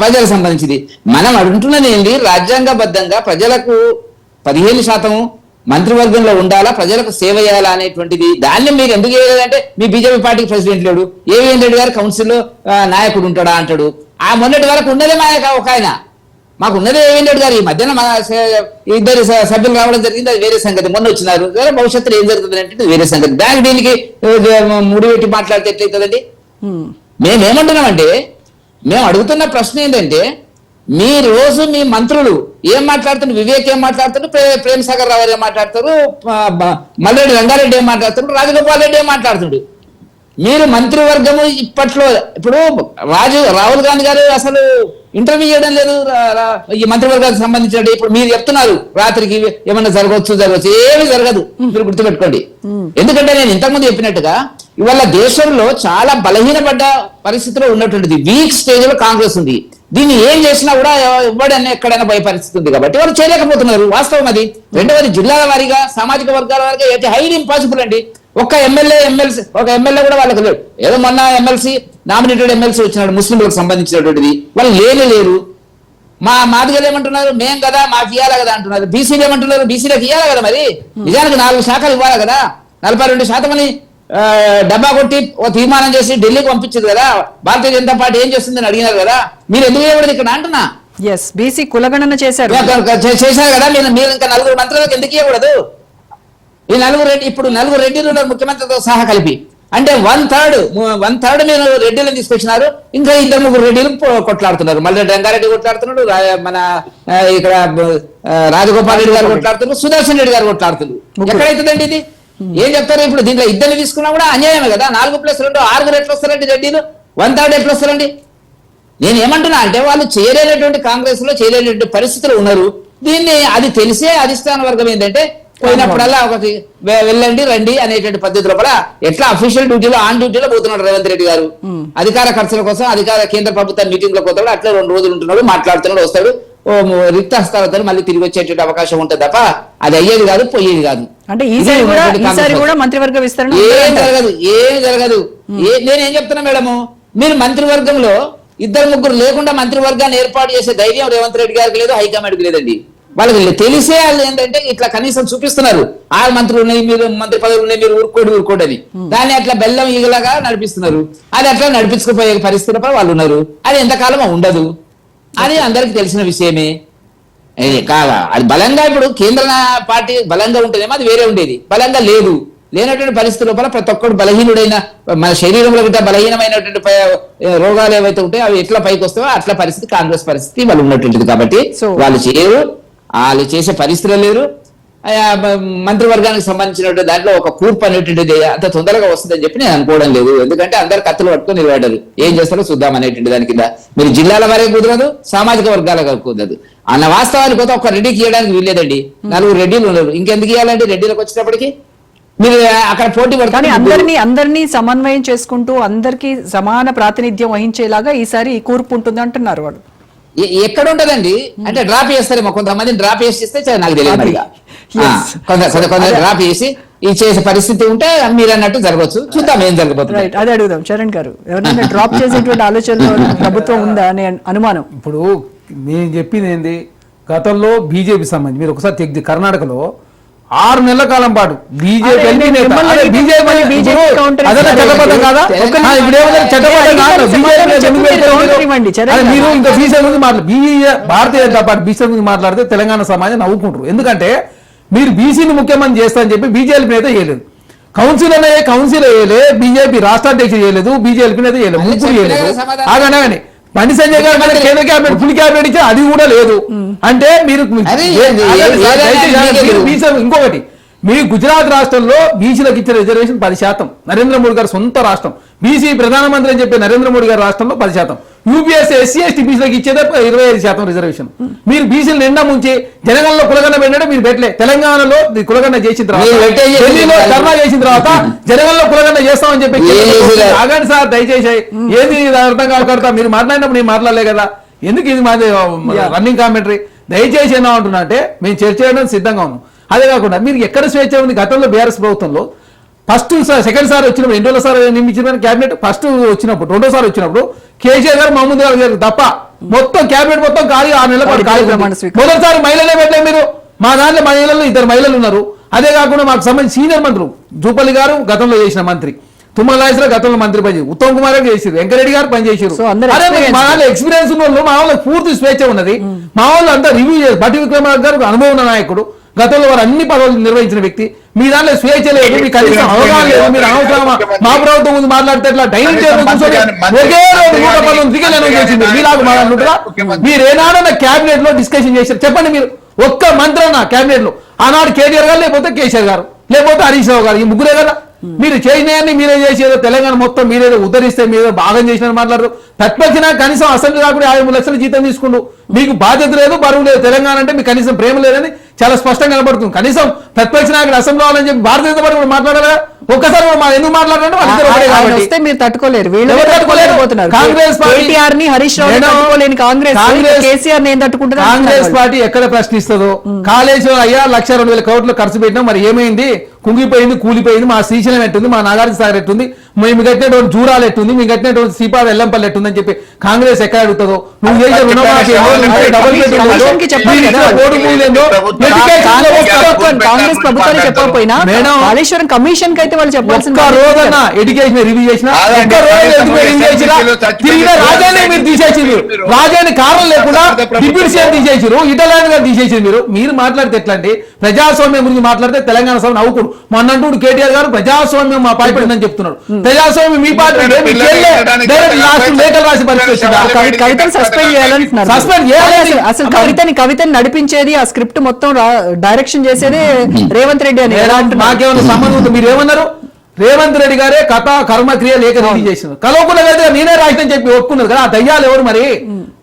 ప్రజలకు సంబంధించింది. మనం అంటున్నది ఏంటి, రాజ్యాంగబద్ధంగా ప్రజలకు 15% మంత్రివర్గంలో ఉండాలా, ప్రజలకు సేవ చేయాలా అనేటువంటిది. దాన్ని మీరు ఎందుకు చేయలేదంటే మీ బీజేపీ పార్టీకి ప్రెసిడెంట్ లేడు, ఏవిఎన్ రెడ్డి గారు కౌన్సిల్లో నాయకుడు ఉంటాడా అంటాడు. ఆ మొన్నటి వరకు ఉన్నదే మా ఒక ఆయన, మాకు ఉన్నదే ఏవిఎన్ రెడ్డి గారు. ఈ మధ్యన మా ఇద్దరు సభ్యులు రావడం జరిగింది, అది వేరే సంగతి. మొన్న వచ్చినారు, భవిష్యత్తులో ఏం జరుగుతుంది అంటే వేరే సంగతి. దానికి దీనికి ముడిపెట్టి మాట్లాడితే ఎట్లయితుందండి? మేమేమంటున్నామంటే, మేము అడుగుతున్న ప్రశ్న ఏంటంటే, మీ రోజు మీ మంత్రులు ఏం మాట్లాడుతున్నారు, వివేక్ ఏం మాట్లాడుతున్నారు, ప్రేమ్ సాగర్ రావు ఏం మాట్లాడతారు, మల్రెడ్డి రంగారెడ్డి ఏం మాట్లాడుతున్నారు, రాజగోపాల్ రెడ్డి ఏం మాట్లాడుతున్నాడు. మీరు మంత్రివర్గము ఇప్పట్లో ఇప్పుడు రాహుల్ గాంధీ గారు అసలు ఇంటర్వ్యూ చేయడం లేదు ఈ మంత్రివర్గానికి సంబంధించిన. ఇప్పుడు మీరు చెప్తున్నారు రాత్రికి ఏమన్నా జరగవచ్చు, ఏమి జరగదు, మీరు గుర్తుపెట్టుకోండి. ఎందుకంటే నేను ఇంతకుముందు చెప్పినట్టుగా ఇవాళ దేశంలో చాలా బలహీనపడ్డ పరిస్థితిలో ఉన్నటువంటిది, వీక్ స్టేజ్ లో కాంగ్రెస్ ఉంది. దీన్ని ఏం చేసినా కూడా ఇవ్వడనే ఎక్కడైనా భయ పరిస్థితి ఉంది కాబట్టి వాళ్ళు చేయలేకపోతున్నారు, వాస్తవం అది. రెండవది, జిల్లాల వారీగా సామాజిక వర్గాల వారిగా హైలీ ఇంపాసిబుల్ అండి. ఒక ఎమ్మెల్యే కూడా వాళ్ళకి లేడు. ఏదో మొన్న ఎమ్మెల్సీ నామినేటెడ్ ఎమ్మెల్సీ వచ్చినాడు ముస్లింలకు సంబంధించినటువంటిది, వాళ్ళు లేరు. మాదిగలు ఏమంటున్నారు, మేం కదా మాకు ఇవ్వాలి కదా అంటున్నారు. బీసీలు ఏమంటున్నారు, బీసీలకు ఇవ్వాలి కదా. మరి నిజానికి 4 శాఖలు ఇవ్వాలి కదా. 42% అని డబ్బా కొట్టి ఒక తీర్మానం చేసి ఢిల్లీకి పంపించింది కదా. భారతీయ జనతా పార్టీ ఏం చేస్తుందని అడిగినారు కదా. మీరు ఎందుకు ఇవ్వలేదు ఇక్కడ అంటున్నా. బీసీ కులగణన చేశారు కదా. మీరు ఇంకా 4 మంత్రులకు ఎందుకు ఇవ్వకూడదు? ఈ 4 రెడ్డి, ఇప్పుడు 4 రెడ్డిలు ఉన్నారు ముఖ్యమంత్రితో సహా కలిపి. అంటే 1/3 మీరు రెడ్డిలను తీసుకొచ్చినారు. ఇంకా 2-3 రెడ్డిలు కొట్లాడుతున్నారు. మళ్ళీ రంగారెడ్డి కొట్లాడుతున్నాడు, మన ఇక్కడ రాజగోపాల్ రెడ్డి గారు కొట్లాడుతున్నారు, సుదర్శన్ రెడ్డి గారు కొట్లాడుతున్నారు. ఎక్కడైతుందండి ఇది? ఏం చెప్తారు? ఇప్పుడు దీంట్లో 2 తీసుకున్నా కూడా అన్యాయమే కదా. 4+2 6 ఎట్లా వస్తారండి రెడ్డిలు? 1/3 ఎట్లా వస్తారండి? నేను ఏమంటున్నా అంటే, వాళ్ళు చేయలేనటువంటి కాంగ్రెస్ లో చేయలేనటువంటి పరిస్థితులు ఉన్నారు. దీన్ని అది తెలిసే అధిష్టాన వర్గం ఏంటంటే పోయినప్పుడల్లా ఒకటి వెళ్ళండి రండి అనేటువంటి పద్ధతిలో కూడా ఎట్లా అఫీషియల్ డ్యూటీలో ఆన్ డ్యూటీలో పోతున్నాడు రేవంత్ రెడ్డి గారు. అధికార ఖర్చుల కోసం కేంద్ర ప్రభుత్వ మీటింగ్ లో పోతాడు, అట్లా 2 రోజులు ఉంటున్నాడు, మాట్లాడుతున్నాడు, వస్తాడు, రిక్త హస్తాలతో మళ్ళీ తిరిగి వచ్చేటువంటి అవకాశం ఉంటుంది తప్ప అది అయ్యేది కాదు, పోయేది కాదు. అంటే ఈసారి కూడా మంత్రివర్గ విస్తరణ ఏం జరగదు. నేనేం చెప్తున్నా మేడము, మీరు మంత్రివర్గంలో 2-3 లేకుండా మంత్రివర్గాన్ని ఏర్పాటు చేసే ధైర్యం రేవంత్ రెడ్డి గారికి లేదు, హైకమాండ్కి లేదండి. వాళ్ళకి తెలిసే వాళ్ళు ఏంటంటే ఇట్లా కనీసం చూపిస్తున్నారు, 6 మంత్రులు ఉన్నాయి, మీరు మంత్రి పదవులు ఉన్నాయి, మీరు ఊరుకోండి అని. దాన్ని అట్లా బెల్లం ఈగలాగా నడిపిస్తున్నారు. అది అట్లా నడిపించుకుపోయే పరిస్థితులపై వాళ్ళు ఉన్నారు. అది ఎంతకాలం ఉండదు, అది అందరికి తెలిసిన విషయమే. కాదా అది బలంగా ఇప్పుడు కేంద్ర పార్టీ బలంగా ఉంటేనేమో అది వేరే ఉండేది. బలంగా లేనటువంటి పరిస్థితుల లోపల ప్రతి ఒక్కడు బలహీనుడైన, మన శరీరంలో కూడా బలహీనమైనటువంటి రోగాలు ఏవైతే ఉంటాయో అవి ఎట్లా పైకి వస్తాయో అట్లా పరిస్థితి కాంగ్రెస్ పరిస్థితి వాళ్ళు ఉన్నటువంటిది. కాబట్టి వాళ్ళు చేయరు, వాళ్ళు చేసే పరిస్థితులు లేరు. మంత్రివర్గానికి సంబంధించినటువంటి దాంట్లో ఒక కూర్పు అనేటువంటిది అంత తొందరగా వస్తుందని చెప్పి నేను అనుకోవడం లేదు. ఎందుకంటే అందరు కత్తులు పట్టుకొని నిలబడ్డారు, ఏం చేస్తారో చూద్దాం అనేటువంటి దాని కింద. మీరు జిల్లాల వరకు కుదరదు, సామాజిక వర్గాల కుదరదు అన్న వాస్తవానికి పోతే ఒక రెడ్డికి ఇవ్వడానికి వీల్లేదండి. 4 రెడ్డిలు ఉన్నారు, ఇంకెందుకు ఇవ్వాలండి రెడ్డిలకు వచ్చేటప్పటికి? మీరు అక్కడ పోటీ పడతాను. అందరినీ సమన్వయం చేసుకుంటూ అందరికీ సమాన ప్రాతినిధ్యం వహించేలాగా ఈసారి కూర్పు ఉంటుంది అంటున్నారు వాళ్ళు. ఎక్కడ ఉండదండి అంటే డ్రాప్ చేస్తారేమో, కొంతమందిని డ్రాప్ చేసి ఇస్తే నాకు తెలియదు మరిగా. Yes. కొందరు డ్రాప్ చేసి ఈ చేసే పరిస్థితి ఉంటే మీరు అన్నట్టు జరగవచ్చు, చూద్దాం ఏం జరగబోతుంది. రైట్, అదే అడుగుదాం చరణ్ గారు, ఎవరైనా డ్రాప్ చేసేటువంటి ఆలోచనలో ప్రభుత్వం ఉందా అనే అనుమానం. ఇప్పుడు నేను చెప్పింది ఏంది, గతంలో బీజేపీ సంబంధించి మీరు ఒకసారి చెక్ కర్ణాటకలో 6 నెలల కాలం పాటు బీజేపీ అదే నేను మిమ్మల్ని బీజేపీ counter చట్టబద్ధం కాదా? ఇప్పుడు ఏమన్నా చట్టబద్ధం కాదు, ఇవ్వండి, చరణ్ గారు. మీరు ఇంకా బీసీ గురించి భారతీయ జనతా పార్టీ బీసీ గురించి మాట్లాడితే తెలంగాణ సమాజం నవ్వుకుంటారు. ఎందుకంటే మీరు బీసీని ముఖ్యమంత్రి చేస్తారని చెప్పి బీజేపీ నేత చేయలేదు, కౌన్సిల్ వేయలే, బీజేపీ రాష్ట్ర అధ్యక్షుడు చేయలేదు, బీజేపీ నేత చేయలేదు, ముగ్గురు చేయలేదు. ఆగనే బండి సంజయ్ గారు కేంద్ర క్యాబినెట్ ఫుల్ క్యాబినెట్ ఇచ్చా అది కూడా లేదు. అంటే మీరు ఇంకొకటి, మీ గుజరాత్ రాష్ట్రంలో బీసీలకు ఇచ్చిన రిజర్వేషన్ 10%, నరేంద్ర మోడీ గారు సొంత రాష్ట్రం, బీసీ ప్రధానమంత్రి అని చెప్పి నరేంద్ర మోడీ గారి రాష్ట్రంలో 10%, యూపీఎస్సీ ఎస్సీ ఎస్టీ బీసీలకు ఇచ్చేదే 25% రిజర్వేషన్. మీరు బీసీలు నిండా ముంచి జనగణలో కులగన్న పెట్టినట్టు మీరు పెట్టలే. తెలంగాణలో కులగన్న చేసిన తర్వాత, ఢిల్లీలో ధర్నా చేసిన తర్వాత జనగణలో కులగన్న చేస్తామని చెప్పి ఆగండి సార్ దయచేసి. ఏది అర్థం కాకుండా మీరు మాట్లాడినప్పుడు నేను మాట్లాడలే కదా, ఎందుకు ఇది మాది రన్నింగ్ కామెంటరీ? దయచేసి ఏమంటున్నా అంటే మేము చర్చ చేయడానికి సిద్ధంగా ఉన్నాం. అదే కాకుండా మీరు ఎక్కడ స్వేచ్ఛ ఉంది? గతంలో బీఆర్ఎస్ ప్రభుత్వంలో ఫస్ట్ సెకండ్ సార్ వచ్చినప్పుడు, రెండో సార్ నియమించిన క్యాబినెట్ ఫస్ట్ వచ్చినప్పుడు, రెండోసారి వచ్చినప్పుడు కేసీఆర్ గారు మహమూద్ గారు తప్ప మొత్తం క్యాబినెట్ మొత్తం ఖాళీ 6 నెలల పాటు ఖాళీ. మొదటిసారి మహిళలే పెట్టలేదు మీరు. మా దాంట్లో మహిళలు 2 మహిళలు ఉన్నారు. అదే కాకుండా మాకు సంబంధించి సీనియర్ మంత్రులు జూపల్లి గారు గతంలో చేసిన మంత్రి, తుమ్మల నాగేశ్వరరావు గతంలో మంత్రి పనిచేసి, ఉత్తమ్ కుమార్ గారు చేసారు, వెంకరెడ్డి గారు పనిచేసారు. మా వాళ్ళు ఎక్స్పీరియన్స్ ఉన్న వాళ్ళు, మా వాళ్ళకి పూర్తి స్వేచ్ఛ ఉన్నది. మా వాళ్ళు అంతా రివ్యూ చేశారు. బట్టి విక్రమార్క గారు అనుభవం ఉన్న నాయకుడు, గతంలో వారు అన్ని పదవులు నిర్వహించిన వ్యక్తి. మీ దాంట్లో స్వేచ్ఛ లేదు, మీకు కనీసం అవగాహన లేదు. మీరు అవసరమా మా ప్రభుత్వం ముందు మాట్లాడితే ఎట్లా? డైనింగ్ టేబుల్ కూర్చొని ఒకే రోజు 110 దిగలు అనౌన్స్ చేసింది. మీలాగా మాట్లాడుతుంటారా? మీరు ఏనాడన్నా క్యాబినెట్ లో డిస్కషన్ చేశారు చెప్పండి? మీరు ఒక్క మంత్రి అన్న క్యాబినెట్ లో ఆనాడు కేటీఆర్ గారు, లేకపోతే కేసీఆర్ గారు, లేకపోతే హరీష్ రావు గారు, ఈ ముగ్గురే కదా. మీరు చేసినాయని మీరే చేసేదో తెలంగాణ మొత్తం మీరేదో ఉద్ధరిస్తే మీరేదో భాగం చేసినా మాట్లాడరు. ప్రతిపక్ష కనీసం అసెంబ్లీ కాకుండా 53 లక్షల జీతం తీసుకుంటూ మీకు బాధ్యత లేదు, బరువు లేదు. తెలంగాణ అంటే మీకు కనీసం ప్రేమ లేదని చాలా స్పష్టంగా కనబడుతుంది. కనీసం ప్రతిపక్ష నాయకుడు అసెంబ్లీ వాళ్ళని చెప్పి భారతీయ జనతా పార్టీ మాట్లాడారా? ఒక్కసారి ఎందుకు మాట్లాడారంటే మీరు తట్టుకోలేరు. కాంగ్రెస్ పార్టీ ఎక్కడ ప్రశ్నిస్తుందో, కాళేశ్వరం అయ్యా 1,02,000 కోట్లు ఖర్చు పెట్టినా మరి ఏమైంది? కుంగిపోయింది, కూలిపోయింది. మా శ్రీశైలం ఎట్టుంది, మా నాగార్జున సాగర్ ఎట్టుంది, మేము కట్టినటువంటి జూరాలు ఎట్టుంది, మేము కట్టినటువంటి శ్రీపాద ఎల్లంపల్లి ఎట్టుందని చెప్పి కాంగ్రెస్ ఎక్కడ అడుగుతుందో? నువ్వు చేసే రుణమాఫీ కాంగ్రెస్ ప్రభుత్వాన్ని చెప్పకపోయినా కాళేశ్వరం కమిషన్ కి అయితే వాళ్ళు చెప్పాల్సిన రోజన్నా ఎడ్యుకేషన్ రివ్యూ చేసిన రాజాన్ని మీరు తీసేసింది. రాజాని కారణం లేకుండా డిప్యూటీ సీఎం తీసేసారు, ఇటలాండ్ గారు తీసేసింది. మీరు మాట్లాడితే ఎట్లా అంటే ప్రజాస్వామ్యం గురించి మాట్లాడితే తెలంగాణ సభ నవ్వుకుడు. మొన్నంటూ కేటీఆర్ గారు ప్రజాస్వామ్యం మా పార్టీ ఉందని చెప్తున్నాడు. ప్రజాస్వామ్యం మీ పార్టీ లేఖలు రాసి కవితను సస్పెండ్ చేయాలంటున్నారు. అసలు కవితని నడిపించేది, ఆ స్క్రిప్ట్ మొత్తం డైరెక్షన్ చేసేది రేవంత్ రెడ్డి అని నాకేమైనా సంబంధం ఉంది? మీరు ఏమన్నారు? రేవంత్ రెడ్డి గారే కథ కర్మక్రియ లేఖ రిలీజ్ చేసినారు. కలవకుండా నేనే రాసిన చెప్పి ఒప్పుకున్నారు కదా. ఆ దయ్యాలు ఎవరు మరి?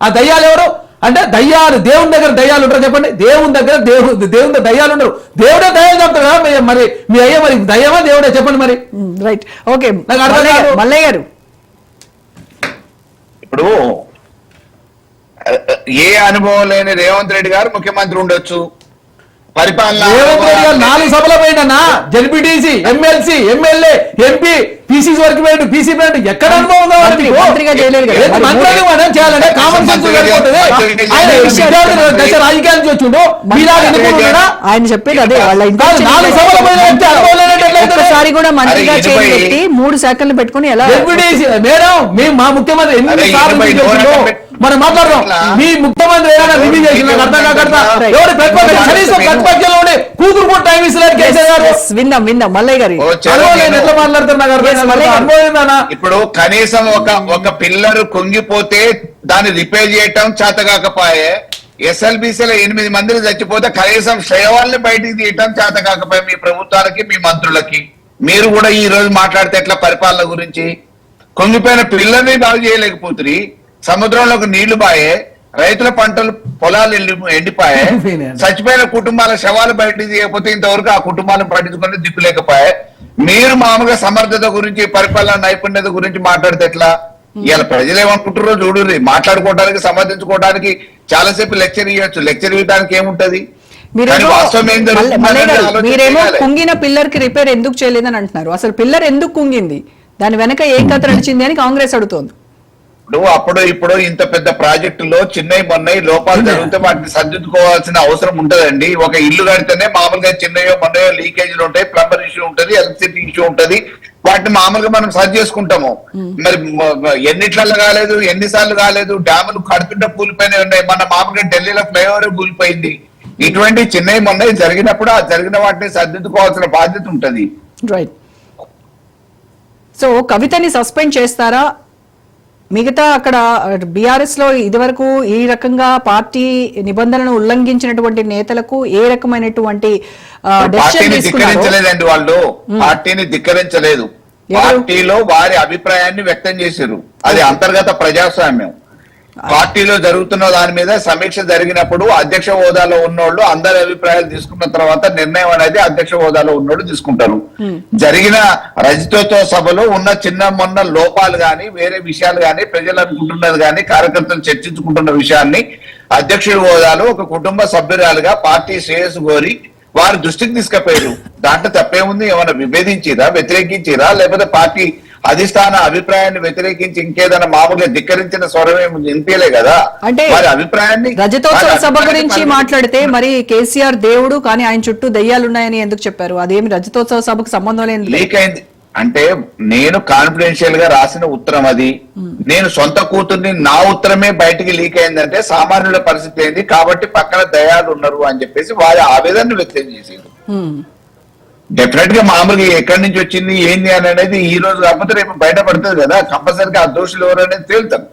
ఆ దయ్యాలు ఎవరు అంటే దయ్యాలు దేవుని దగ్గర దయ్యాలు ఉంటారు చెప్పండి? దేవుని దగ్గర దేవుని దయ్యాలు ఉండరు. దేవుడే దయ్యాలు చెప్తారు కదా. మరి మీ అయ్యా మరి దయ్యమా దేవుడే చెప్పండి మరి? Right, okay. మల్లయ్య గారు, ఇప్పుడు ఏ అనుభవం లేని రేవంత్ రెడ్డి గారు ముఖ్యమంత్రి ఉండొచ్చు. పరిపాలన రేవంత్ రెడ్డి గారు 4 సభల పోయినా ZPTC, MLC, MLA, MP, PCC వరకు పోయిండు, పీసీ పోయిండు. ఎక్కడ అనుభవం కావాలి? మంత్రిగా చేయలేదు కదా. చేయాలంటే కామన్ సెన్స్ రాజకీయాల నుంచి వచ్చిండు. ఆయన చెప్పేది అదే. వాళ్ళ ఒక్కసారి కూడా మంత్రిగా చేయబెట్టి 3 శాఖలు పెట్టుకుని ఎలా? మేడం మేము మా ముఖ్యమంత్రి ఎన్ని సార్లు మనం మాట్లాడదాం. మీ ముఖ్యమంత్రి ఏదైనా రివ్యూ చేసిన అర్థం కాకడతా ఎవరు ప్రతిపక్షంలోనే కూతురు కూడా టైం ఇస్తున్నారు కేసీఆర్ గారు. విందాం మల్లయ్య గారు ఎట్లా మాట్లాడుతున్నారు? ఇప్పుడు కనీసం ఒక పిల్లర్ కుంగిపోతే దాన్ని రిపేర్ చేయటం చేతకాకపోయే, ఎస్ఎల్బిసిలో 8 మందిని చచ్చిపోతే కనీసం శవాల్ని బయటికి తీయటం చేతకాకపోయే మీ ప్రభుత్వానికి, మీ మంత్రులకి. మీరు కూడా ఈ రోజు మాట్లాడితే ఎట్లా పరిపాలన గురించి? కుంగిపోయిన పిల్లల్ని బాగు చేయలేకపోతుంది, సముద్రంలోకి నీళ్లు బాయే, రైతుల పంటలు పొలాలు ఎండిపోయే, చచ్చిపోయిన కుటుంబాల శవాలు బయటికి తీయకపోతే ఇంతవరకు ఆ కుటుంబాలను పట్టించుకుని దిక్కులేకపోయాయి. మీరు మామూలుగా సమర్థత గురించి, పరిపాలన నైపుణ్యత గురించి మాట్లాడితే ఎట్లా? ఇవాళ ప్రజలు ఏమనుకుంటారో చూడుర్రి, మాట్లాడుకోవడానికి సమర్థించుకోవడానికి చాలాసేపు లెక్చర్ ఇవ్వచ్చు, లెక్చర్ ఇవ్వడానికి ఏముంటది? కానీ వాస్తవం ఏం జరుగుతుందనేది ఆలోచన మీరేమో చేయాలి. కుంగిన పిల్లర్ కి రిపేర్ ఎందుకు చేయలేదని అంటున్నారు. అసలు పిల్లర్ ఎందుకు కుంగింది, దాని వెనక ఏం కథ నడిచింది అని కాంగ్రెస్ అడుగుతోంది. ఇప్పుడు ఇంత పెద్ద ప్రాజెక్టులో చిన్నవి మొన్నవి లోపాలు జరిగితే వాటిని సర్దిద్దుకోవాల్సిన అవసరం ఉంటదండి. ఒక ఇల్లు కడితేనే మామూలుగా చిన్నయో మొన్నయో లీకేజీలు ఉంటాయి, ప్లంబర్ ఇష్యూ ఉంటది, ఎలక్ట్రిసిటీ ఇష్యూ ఉంటది, వాటిని మామూలుగా మనం సర్ది చేసుకుంటాము. మరి ఎన్నిట్లలో కాలేదు, ఎన్నిసార్లు కాలేదు, డ్యాములు కడుతుంటే కూలిపోయినాయి ఉన్నాయి. మన మామూలుగా ఢిల్లీలో ఫ్లైఓవర్ కూలిపోయింది. ఇటువంటి చిన్నవి మొన్నవి జరిగినప్పుడు ఆ జరిగిన వాటిని సర్దిద్దుకోవాల్సిన బాధ్యత ఉంటది. రైట్. సో కవితని సస్పెండ్ చేస్తారా? మిగతా అక్కడ బీఆర్ఎస్ లో ఇదివరకు ఈ రకంగా పార్టీ నిబంధనలను ఉల్లంఘించినటువంటి నేతలకు ఏ రకమైనటువంటి పార్టీని ధిక్కరించలేదండి, వాళ్ళు పార్టీని ధిక్కరించలేదు. పార్టీలో వారి అభిప్రాయాన్ని వ్యక్తం చేశారు. అది అంతర్గత ప్రజాస్వామ్యం. పార్టీలో జరుగుతున్న దాని మీద సమీక్ష జరిగినప్పుడు అధ్యక్ష హోదాలో ఉన్నోళ్ళు అందరి అభిప్రాయాలు తీసుకున్న తర్వాత నిర్ణయం అనేది అధ్యక్ష హోదాలో ఉన్నోళ్ళు తీసుకుంటారు. జరిగిన రజతోత్సవ సభలో ఉన్న చిన్న మొన్న లోపాలు గాని వేరే విషయాలు గాని ప్రజలు అనుకుంటున్నది గాని కార్యకర్తలు చర్చించుకుంటున్న విషయాన్ని అధ్యక్షుడి హోదాలో ఒక కుటుంబ సభ్యురాలుగా పార్టీ శ్రేయస్సు కోరి వారి దృష్టికి తీసుకుపోయారు. దాంట్లో తప్పేముంది? ఏమైనా విభేదించిరా, వ్యతిరేకించిరా, లేకపోతే పార్టీ అధిష్టాన అభిప్రాయాన్ని వ్యతిరేకించి ఇంకేదైనా మామూలుగా ధిక్కరించిన స్వరమే వినిపించలే కదా. అంటే వారి అభిప్రాయాన్ని రజతోత్సవ సభ గురించి మాట్లాడితే మరి కేసీఆర్ దేవుడు కానీ ఆయన చుట్టూ దయ్యాలు ఉన్నాయని ఎందుకు చెప్పారు? అదేమి రజతోత్సవ సభకు సంబంధం లేదు. లీక్ అయింది అంటే నేను కాన్ఫిడెన్షియల్ గా రాసిన ఉత్తరం అది. నేను సొంత కూతుర్ని నా ఉత్తరమే బయటికి లీక్ అయిందంటే సామాన్యుల పరిస్థితి ఏంది? కాబట్టి పక్కన దయాలు ఉన్నారు అని చెప్పేసి వారి ఆవేదనను వ్యక్తం చేసేది. డెఫినెట్ గా మామూలుగా ఎక్కడి నుంచి వచ్చింది ఏంది అని అనేది ఈ రోజు కాకపోతే రేపు బయటపడుతుంది కదా. కంపల్సరిగా ఆ దోషులు ఎవరు అనేది తేలుతారు.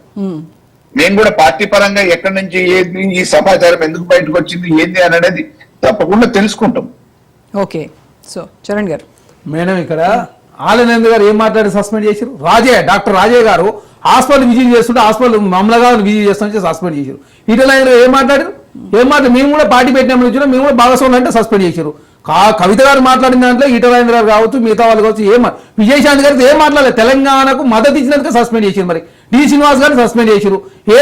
మేము కూడా పార్టీ పరంగా ఎక్కడి నుంచి ఏంది, ఈ సమాచారం ఎందుకు బయటకు వచ్చింది ఏంది అని అనేది తప్పకుండా తెలుసుకుంటాం. ఓకే. సో చరణ్ గారు, మేడం ఇక్కడ ఆలనేంద్ర గారు ఏం మాట్లాడి సస్పెండ్ చేశారు? డాక్టర్ రాజయ్య గారు హాస్పిటల్ విజిట్ చేస్తుంటే హాస్పిటల్ మమ్మల్గా విజిట్ చేస్తుంటే సస్పెండ్ చేశారు. ఈటల ఏం మాట్లాడారు? మేము కూడా పార్టీ పెట్టినప్పుడు వచ్చినా మేము కూడా భాగస్వాములు అంటే సస్పెండ్ చేశారు. కవిత గారు మాట్లాడిన దాంట్లో ఈటల గారు కావచ్చు, మిగతా వాళ్ళు కావచ్చు, విజయశాంతి గారికి ఏం మాట్లాడలేదు. తెలంగాణకు మద్దతు ఇచ్చినందుకు సస్పెండ్ చేశారు. మరి డి శ్రీనివాస్ గారిని సస్పెండ్ చేశారు, ఏ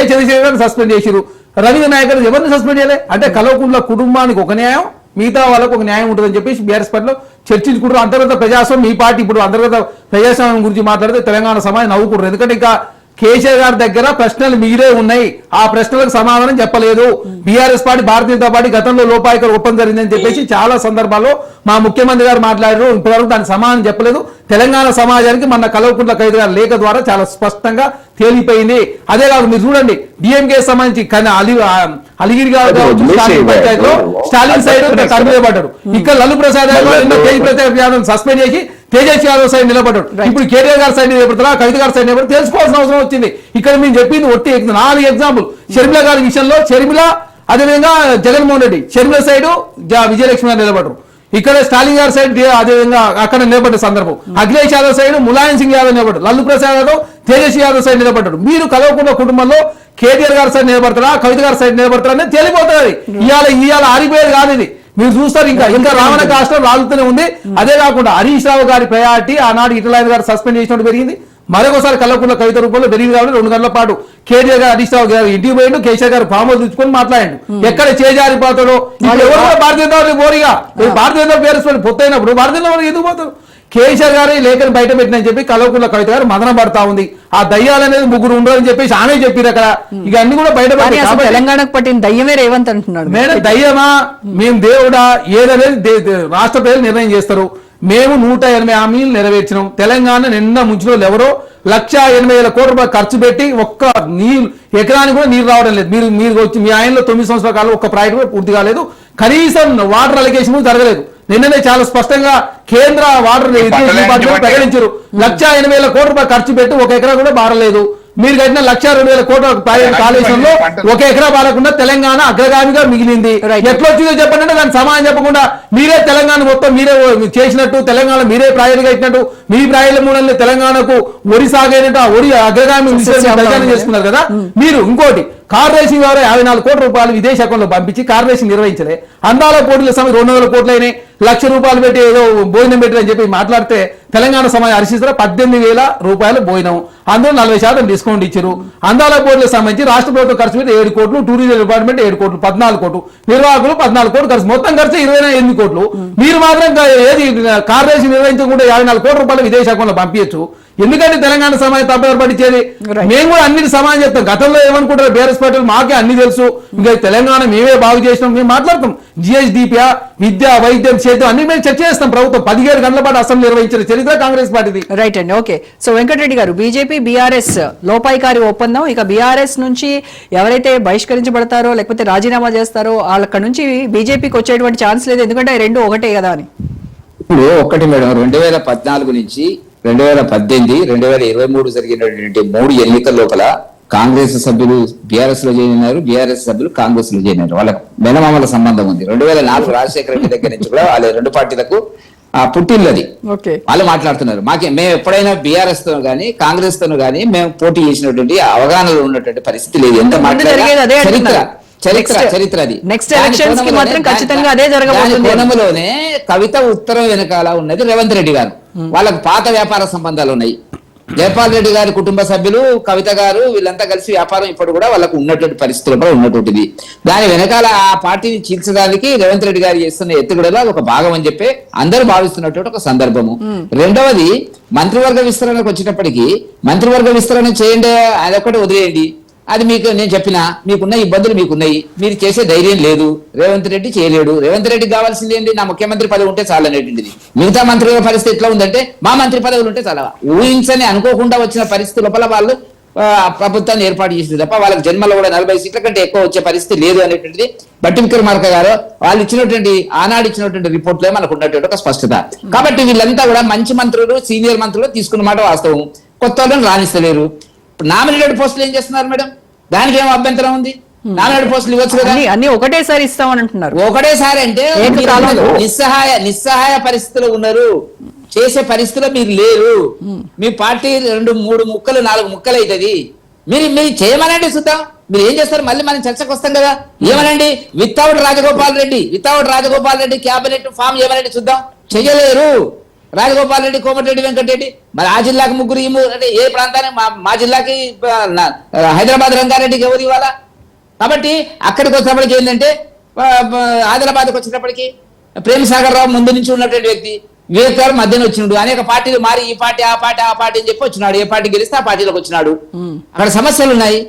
చంద్రశేఖర్ గారిని సస్పెండ్ చేశారు, రవీంద్ర నాయక్ గారు ఎవరిని సస్పెండ్ చేయలే. అంటే కల్వకుంట్ల కుటుంబానికి ఒక న్యాయం, మిగతా వాళ్ళకు ఒక న్యాయం ఉంటుందని చెప్పేసి బీఆర్ఎస్ పార్టీలో చర్చించుకుంటారు. అంతర్గత ప్రజాస్వామ్యం, ఈ పార్టీ ఇప్పుడు అంతర్గత ప్రజాస్వామ్యం గురించి మాట్లాడితే తెలంగాణ సమాజం నవ్వుకుంటారు. ఎందుకంటే ఇంకా కేసీఆర్ గారి దగ్గర ప్రశ్నలు మీరే ఉన్నాయి, ఆ ప్రశ్నలకు సమాధానం చెప్పలేదు. BRS party, Bharatiya Janata party గతంలో లోపాయికర ఒప్పందం జరిగిందని చెప్పేసి చాలా సందర్భాల్లో మా ముఖ్యమంత్రి గారు మాట్లాడారు. ఇప్పటివరకు దానికి సమాధానం చెప్పలేదు. తెలంగాణ సమాజానికి మన కల్వకుంట్ల కవిత గారి లేఖ ద్వారా చాలా స్పష్టంగా తేలిపోయింది. అదే కాదు, మీరు చూడండి డిఎంకే సంబంధించి అలిగిరి గారు పంచాయతీలో స్టాలిన్ సైడ్ తరలిపడ్డారు. ఇక్కడ లల్లు ప్రసాద్ యాదవ్ సస్పెండ్ చేసి తేజస్వి యాదవ్ సైడ్ నిలబడ్డాడు. ఇప్పుడు కేటీఆర్ గారి సైడ్ నిలబడతారా, కవిత గారి సైడ్ నిలబడి తెలుసుకోవాల్సిన అవసరం వచ్చింది. ఇక్కడ మేము చెప్పింది ఒట్టి 4 ఎగ్జాంపుల్. షర్మిల గారి విషయంలో షర్మిల, అదేవిధంగా జగన్మోహన్ రెడ్డి షర్మిల సైడ్ విజయలక్ష్మి గారు నిలబడరు. ఇక్కడ స్టాలిన్ గారి సైడ్ అదేవిధంగా అక్కడ నిలబడ్డ సందర్భం. అఖిలేష్ యాదవ్ సైడ్ ములాయం సింగ్ యాదవ్ నిలబడ్డారు, లల్లు ప్రసాద్ యాదవ్ తేజస్వి యాదవ్ సైడ్ నిలబడ్డారు. మీరు కల్వకుంట్ల కుటుంబంలో కేటీఆర్ గారి సైడ్ నిలబడతారా, కవిత గారి సైడ్ నిలబడతారా అనేది తెలియపోతుంది. ఇవాళ ఆరిపోయేది కాదు ఇది. మీరు చూస్తారు ఇంకా రావణ కాష్టం రాలుతూనే ఉంది. అదే కాకుండా హరీష్ రావు గారి ప్రయారిటీ ఆనాడు ఈటల గారు సస్పెండ్ చేసినట్టు పెరిగింది. మరొకసారి కల్వకుంట్ల కవిత రూపంలో పెరిగింది. కాబట్టి 2 గంటల పాటు కేటీఆర్ గారు హరీష్ రావు గారు ఇంటికి పోయిండు, కేసీఆర్ గారు ఫామ్ హౌస్ తెచ్చుకొని మాట్లాడండి. ఎక్కడ చేజారిపోతాడో ఎవరు కూడా భారతీయ జనతా బోరిగా భారతీయ జనతా పేరు పొత్తైనప్పుడు భారతీయ జనతా ఎందుకు పోతారు? కేసీఆర్ గారు ఈ లేఖను బయట పెట్టినని చెప్పి కల్వకుంట్ల కవిత గారు మదన పడతా ఉంది. ఆ దయ్యాలు అనేది 3 ఉండరని చెప్పేసి ఆమె చెప్పారు అక్కడ. ఇక అన్ని కూడా బయట తెలంగాణకు పట్టిన దయ్యమే రేవంత్ అంటున్నాడు. మేడం దయ్యమా మేము దేవుడా ఏదనేది రాష్ట్ర ప్రజలు నిర్ణయం చేస్తారు. మేము 180 హామీలు నెరవేర్చినాం. తెలంగాణ నిన్న ముంచిన వాళ్ళు ఎవరో 1,80,000 కోట్ల రూపాయలు ఖర్చు పెట్టి ఒక్క నీళ్ళు ఎకరానికి కూడా నీరు రావడం లేదు. మీరు వచ్చి మీ ఆయనలో 9 సంవత్సరాల కాలం ఒక్క ప్రాజెక్ట్ కూడా పూర్తి కాలేదు. కనీసం వాటర్ అలిగేషన్ జరగలేదు. నిన్ననే చాలా స్పష్టంగా కేంద్ర వాటర్ డిపార్ట్మెంట్ ప్రకటించారు. 1,80,000 కోట్ల రూపాయలు ఖర్చు పెట్టి 1 ఎకరా కూడా బారలేదు. మీరు కట్టిన 1,02,000 కోట్ల ప్రాజెక్ట్ కాళేశ్వరంలో 1 ఎకరా బారకుండా తెలంగాణ అగ్రగామిగా మిగిలింది. ఎట్లా వచ్చిందో చెప్పండి. దాని సమాధానం చెప్పకుండా మీరే తెలంగాణ మొత్తం మీరే చేసినట్టు, తెలంగాణ మీరే ప్రాజెక్ట్ కట్టినట్టు మీ ప్రాయల మూలంలో తెలంగాణకు వరి సాగైనట్టు ఆ వరి అగ్రగామి ప్రచారం చేసుకున్నారు కదా. మీరు ఇంకోటి కార్ రేసింగ్ ద్వారా 54 కోట్ల రూపాయలు విదేశీ అకౌంట్లో పంపించి కార్ రేసింగ్ నిర్వహించలే. అందాల పోటీల సమయం 200 కోట్లు అయినాయి, ₹1,00,000 రూపాయలు పెట్టి ఏదో భోజనం పెట్టారని చెప్పి మాట్లాడితే తెలంగాణ సమాజం హర్షిస్తారు. 18,000 రూపాయలు భోజనం, అందులో 40% డిస్కౌంట్ ఇచ్చారు. అందాల పోటీలకు సంబంధించి రాష్ట్ర ప్రభుత్వం ఖర్చు పెట్టి 7 కోట్లు, టూరిజం డిపార్ట్మెంట్ 7 కోట్లు, 14 కోట్లు, నిర్వాహకులు 14 కోట్లు ఖర్చు, మొత్తం ఖర్చు 28 కోట్లు. మీరు మాత్రం ఏది కార్ రేసింగ్ నిర్వహించకుండా 54 కోట్ల రూపాయలు విదేశీ అకౌంట్లో పంపించచ్చు. ఎందుకంటే తెలంగాణ సమాజం తప్పదారి పట్టించేది. మేము కూడా అన్నిటి సమాజం చెప్తాం. గతంలో ఏమనుకుంటారు బీఆర్ఎస్ పార్టీలు, మాకే అన్ని తెలుసు, ఇంకా తెలంగాణ మేమే బాగు చేసినాం, మేము మాట్లాడతాం. జిహెచ్డిపియా, విద్య, వైద్యం, చేద్దాం అన్ని మేము చర్చ చేస్తాం. ప్రభుత్వం 17 గంటల పాటు అసెంబ్లీ నిర్వహించిన చరిత్ర కాంగ్రెస్ పార్టీది. రైట్ అండి, ఓకే. సో వెంకటరెడ్డి గారు, బీజేపీ బీఆర్ఎస్ లోపాయికారి ఒప్పందం, ఇక బీఆర్ఎస్ నుంచి ఎవరైతే బహిష్కరించబడతారో లేకపోతే రాజీనామా చేస్తారో వాళ్ళక్కడ నుంచి బీజేపీకి వచ్చేటువంటి ఛాన్స్ లేదు, ఎందుకంటే రెండు ఒకటే కదా అని. ఇప్పుడు ఒక్కటి మేడం, 2014 నుంచి 2018, 2023 జరిగినటువంటి 3 ఎన్నికల లోపల కాంగ్రెస్ సభ్యులు బీఆర్ఎస్ లో చేరినారు, బీఆర్ఎస్ సభ్యులు కాంగ్రెస్ లో చేరినారు. వాళ్ళకి మెనమామల సంబంధం ఉంది. 2004 రాజశేఖర రెడ్డి దగ్గర నుంచి కూడా వాళ్ళ 2 పార్టీలకు పుట్టిల్లది. వాళ్ళు మాట్లాడుతున్నారు. మేము ఎప్పుడైనా బీఆర్ఎస్ తో గానీ కాంగ్రెస్ తోను గానీ మేము పోటీ చేసినటువంటి అవగాహనలో ఉన్నటువంటి పరిస్థితి లేదు. ఎంత మాట్లాడినా చరిత్ర అది. నెక్స్ట్ ఎలక్షన్స్ కి మాత్రం ఖచ్చితంగా అదే జరగబోతుంది. కోణంలోనే కవిత ఉత్తరం వెనకాల ఉన్నది రేవంత్ రెడ్డి గారు. వాళ్ళకు పాత వ్యాపార సంబంధాలు ఉన్నాయి. జయపాల్ రెడ్డి గారి కుటుంబ సభ్యులు, కవిత గారు, వీళ్ళంతా కలిసి వ్యాపారం ఇప్పుడు కూడా వాళ్ళకు ఉన్నటువంటి పరిస్థితుల్లో ఉన్నటువంటిది. దాని వెనకాల ఆ పార్టీని చీల్చడానికి రేవంత్ రెడ్డి గారు చేస్తున్న ఎత్తుగడలో ఒక భాగం అని చెప్పి అందరూ భావిస్తున్నటువంటి ఒక సందర్భము. రెండవది, మంత్రివర్గ విస్తరణకు వచ్చేటప్పటికి మంత్రివర్గ విస్తరణ చేయండి, అదొక్కటి వదిలేయండి. అది మీకు నేను చెప్పినా మీకున్న ఇబ్బందులు మీకున్నాయి, మీరు చేసే ధైర్యం లేదు. రేవంత్ రెడ్డి చేయలేడు. రేవంత్ రెడ్డికి కావాల్సింది ఏంటి? నా ముఖ్యమంత్రి పదవి ఉంటే చాలా అనేటువంటిది. మిగతా మంత్రుల పరిస్థితి ఎట్లా ఉందంటే మా మంత్రి పదవులు ఉంటే చాలా. ఊహించని అనుకోకుండా వచ్చిన పరిస్థితి లోపల వాళ్ళు ప్రభుత్వాన్ని ఏర్పాటు చేసింది తప్ప వాళ్ళకి జన్మలో కూడా 40 సీట్ల కంటే ఎక్కువ వచ్చే పరిస్థితి లేదు అనేటువంటిది బట్టి విక్రమార్క గారు వాళ్ళు ఇచ్చినటువంటి ఆనాడు ఇచ్చినటువంటి రిపోర్ట్లో మనకు ఉన్నటువంటి ఒక స్పష్టత. కాబట్టి వీళ్ళంతా కూడా మంచి మంత్రులు, సీనియర్ మంత్రులు తీసుకున్న మాట వాస్తవం. కొత్త వాళ్ళని రాణిస్తలేరు. నామినేటెడ్ పోస్టులు ఏం చేస్తున్నారు మేడం? దానికి ఏం అభ్యంతరం ఉంది? నామినేటెడ్ పోస్టులు ఇవ్వచ్చు కదా. అన్ని ఒకటేసారి ఇస్తామని అంటున్నారు. ఒకటేసారి అంటే నిస్సహాయ పరిస్థితులు ఉన్నారు. చేసే పరిస్థితిలో మీరు లేరు. మీ పార్టీ 2, 3 ముక్కలు 4 ముక్కలు అవుతుంది. మీరు చేయమనండి చూద్దాం. మీరు ఏం చేస్తారు? మళ్ళీ మనం చర్చకు వస్తాం కదా. ఏమనండి? Without Rajagopal Reddy cabinet form ఏమనండి చూద్దాం. చెయ్యలేరు. రాజగోపాల్ రెడ్డి, కోమటిరెడ్డి వెంకటరెడ్డి, మరి ఆ జిల్లాకి 3 అంటే ఏ ప్రాంతానికి మా జిల్లాకి హైదరాబాద్ రంగారెడ్డికి ఎవరు ఇవ్వాలా? కాబట్టి అక్కడికి వచ్చినప్పటికి ఏంటంటే ఆదిలాబాద్కి వచ్చినప్పటికీ ప్రేమసాగర్ రావు ముందు నుంచి ఉన్నటువంటి వ్యక్తి, వివేక్ గారు మధ్యన వచ్చినాడు. అనేక పార్టీలు మారి ఈ పార్టీ ఆ పార్టీ అని చెప్పి వచ్చినాడు. ఏ పార్టీ గెలిస్తే ఆ పార్టీలోకి వచ్చినాడు. అక్కడ సమస్యలు ఉన్నాయి.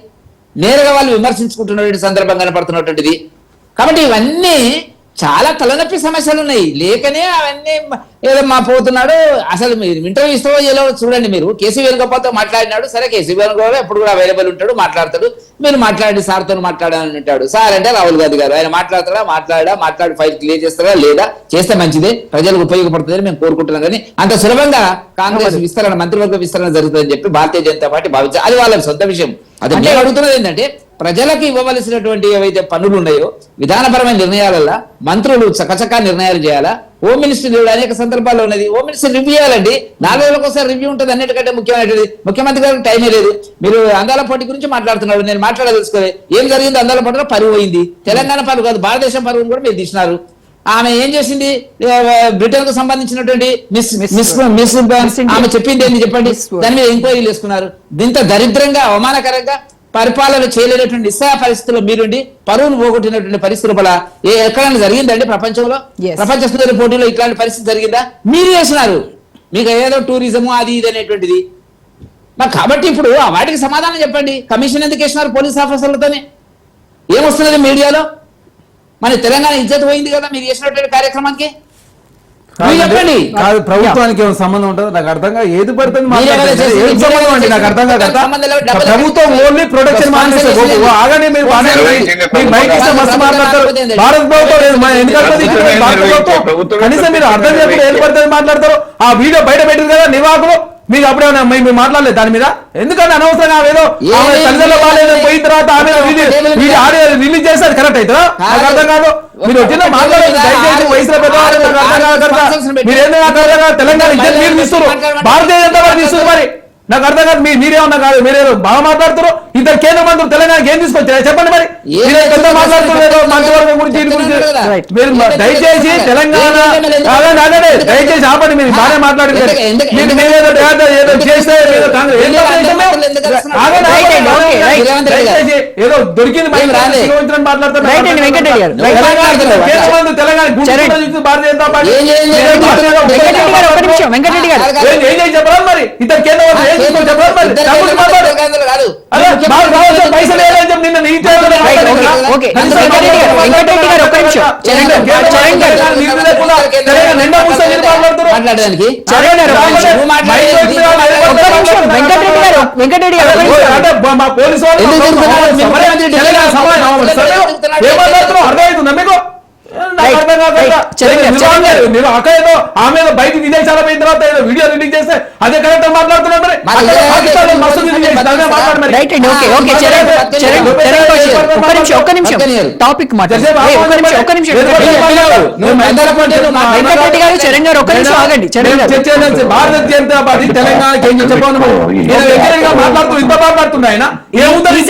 నేరుగా వాళ్ళు విమర్శించుకుంటున్నటువంటి సందర్భం కనపడుతున్నటువంటిది. కాబట్టి ఇవన్నీ చాలా తలనొప్పి సమస్యలు ఉన్నాయి. లేకనే అవన్నీ ఏదో మా పోతున్నాడు. అసలు మీరు ఇంటర్వ్యూ ఇస్తావో ఏదో చూడండి. మీరు కేసీ వేణుగోపాల్తో మాట్లాడినాడు. సరే, కేసీ వేణుగోపాల్ ఎప్పుడు కూడా అవైలబుల్ ఉంటాడు, మాట్లాడతాడు. మీరు మాట్లాడి సార్తో మాట్లాడాలని ఉంటాడు. సార్ అంటే రాహుల్ గాంధీ గారు. ఆయన మాట్లాడి ఫైల్ క్లియర్ చేస్తారా లేదా? చేస్తే మంచిదే, ప్రజలకు ఉపయోగపడుతుందని మేము కోరుకుంటున్నాం. కానీ అంత సులభంగా కాంగ్రెస్ విస్తరణ, మంత్రివర్గ విస్తరణ జరుగుతుందని చెప్పి భారతీయ జనతా పార్టీ భావించారు. అది వాళ్ళకి సొంత విషయం. అది నేను అడుగుతున్నది ఏంటంటే, ప్రజలకు ఇవ్వవలసినటువంటి ఏవైతే పనులు ఉన్నాయో విధానపరమైన నిర్ణయాలలో మంత్రులు చకచకా నిర్ణయాలు చేయాలా? హోమ్ మినిస్టర్ అనేక సందర్భాల్లో ఉన్నది. హోమ్ మినిస్టర్ రివ్యూ చేయాలండి. 4 రోజులకు ఒకసారి రివ్యూ ఉంటుంది. అన్నిటికంటే ముఖ్యమైనది ముఖ్యమంత్రి గారికి టైమే లేదు. మీరు అందాల పోటీ గురించి మాట్లాడుతున్నారు. నేను మాట్లాడదలుచుకోలే. ఏం జరిగింది? అందాల పోటీలో పరువు పోయింది. తెలంగాణ పరువు కాదు, భారతదేశం పరువును కూడా మీరు తీసినారు. ఆమె ఏం చేసింది? బ్రిటన్ కు సంబంధించినటువంటి మిస్ ఆమె చెప్పింది ఏంటి చెప్పండి? దాని మీద ఎంక్వైరీలు వేసుకున్నారు. దీంతో దరిద్రంగా, అవమానకరంగా పరిపాలన చేయలేనటువంటి నిస్సహాయ పరిస్థితుల్లో మీరుండి పరువును పోగొట్టినటువంటి పరిస్థితుల వల్ల ఎక్కడైనా జరిగిందండి ప్రపంచంలో? ప్రపంచ స్థాయి పోటీలో ఇట్లాంటి పరిస్థితి జరిగిందా? మీరు చేసినారు. మీకు ఏదో టూరిజము అది ఇది అనేటువంటిది. మరి కాబట్టి ఇప్పుడు వాటికి సమాధానం చెప్పండి. కమిషన్ ఎందుకు వేసినారు పోలీస్ ఆఫీసర్లతోనే? ఏమొస్తున్నది మీడియాలో? మన తెలంగాణ ఇజ్జత్ పోయింది కదా మీరు చేసినటువంటి కార్యక్రమానికి. చెప్పండి. ప్రభుత్వానికి ఏమైనా సంబంధం ఉంటుందో నాకు అర్థం కాదు. ఏది పడుతుంది నాకు అర్థం కాదు. ప్రభుత్వం ఓన్లీ ప్రొడక్షన్ ఆగానే మీరు మస్తు మాట్లాడతారు. భారత ప్రభుత్వం ఎందుకంటే కనీసం మీరు అర్థం చేసుకుంటే ఏది పడుతుంది మాట్లాడతారు. ఆ వీడియో బయట పెట్టింది కదా నిర్వాహకులు. మీకు అప్పుడేమన్నా మీరు మాట్లాడలేదు దాని మీద? ఎందుకంటే అనవసరంగా ఏదో తల్లిదండ్రులు బాగాలేదు పోయిన తర్వాత ఆమె రిలీజ్ చేస్తారు. కరెక్ట్ అవుతుందా? నాకు అర్థం కాదు. మీరు వచ్చిన మాట్లాడలేదు. దయచేసి వయసులో పెద్దవాళ్ళు మీరు ఏందో నాకు అర్థం కాదు. తెలంగాణ ఇద్దరు మీరు తీస్తున్నారు, భారతీయ జనతా పార్టీ తీస్తుంది. మరి నాకు అర్థం కాదు, మీరేమన్నా కాదు, మీరేదో బాగా మాట్లాడుతారు. ఇద్దరు కేంద్ర మంత్రులు తెలంగాణకి ఏం తీసుకొచ్చారు చెప్పండి. మరి మీరు పెద్ద మాట్లాడుతున్నారు మంత్రివర్గం గురించి, దీని గురించి. మీరు దయచేసి తెలంగాణ అదే దయచేసి ఆపండి. మీరు బాగానే మాట్లాడారు, ఏదో చేస్తే ఏదో దొరికింది మాట్లాడుతున్నారు. కేంద్ర మంత్రులు తెలంగాణ భారతీయ జనతా పార్టీ వెంకటరెడ్డి గారు ఏం చెప్పాలి. మరి ఇద్దరు కేంద్ర మంత్రులు పైసలు ఏదైతే నిన్న వెంకటరెడ్డి గారు మా పోలీసు అర్థమవుతుందా మీకు? మీరు అక్కడ ఏదో ఆమె బయట విదేశాల పోయిన తర్వాత ఏదో వీడియో రిలీజ్ చేస్తే అదే కరెక్ట్ మాట్లాడుతున్నారు. టాపిక్ వెంకటరెడ్డి గారు చరణ్ గారు ఒక్క నిమిషం ఆగండి. భారతీయ జనతా పార్టీ తెలంగాణకి ఏం చెప్పాను మాట్లాడుతూ ఇంత మాట్లాడుతున్నా ఆయన ఏముందని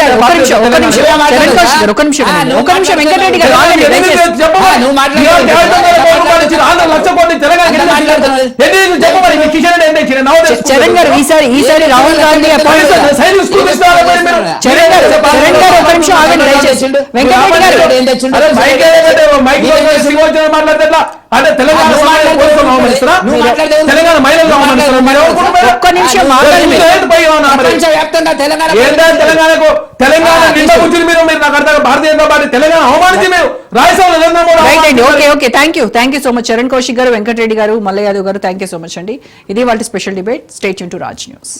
ఒక్క నిమిషం వెంకటరెడ్డి గారు ఆగండి. చరణ్ గారు ఈసారి రాహుల్ గాంధీ చరణ్ గారు ఒక నిమిషం ఆగండి దయచేసి. వెంకటరెడ్డి గారు అంటే తెలంగాణ మహిళలు ఒక్క నిమిషం తెలంగాణకు తెలంగాణ నిండా కూర్చుని మీరు నాకు అర్థం భారతీయ జనతా పార్టీ తెలంగాణ అవమానించి మీరు రాజ్యసభలో okay thank you so much Charan Kaushik గారు, వెంకటరెడ్డి గారు, మల్ల యాదవ్ గారు, థ్యాంక్ యూ సో మచ్ అండి. ఇది వాళ్ళ special debate. Stay tune to Raj news.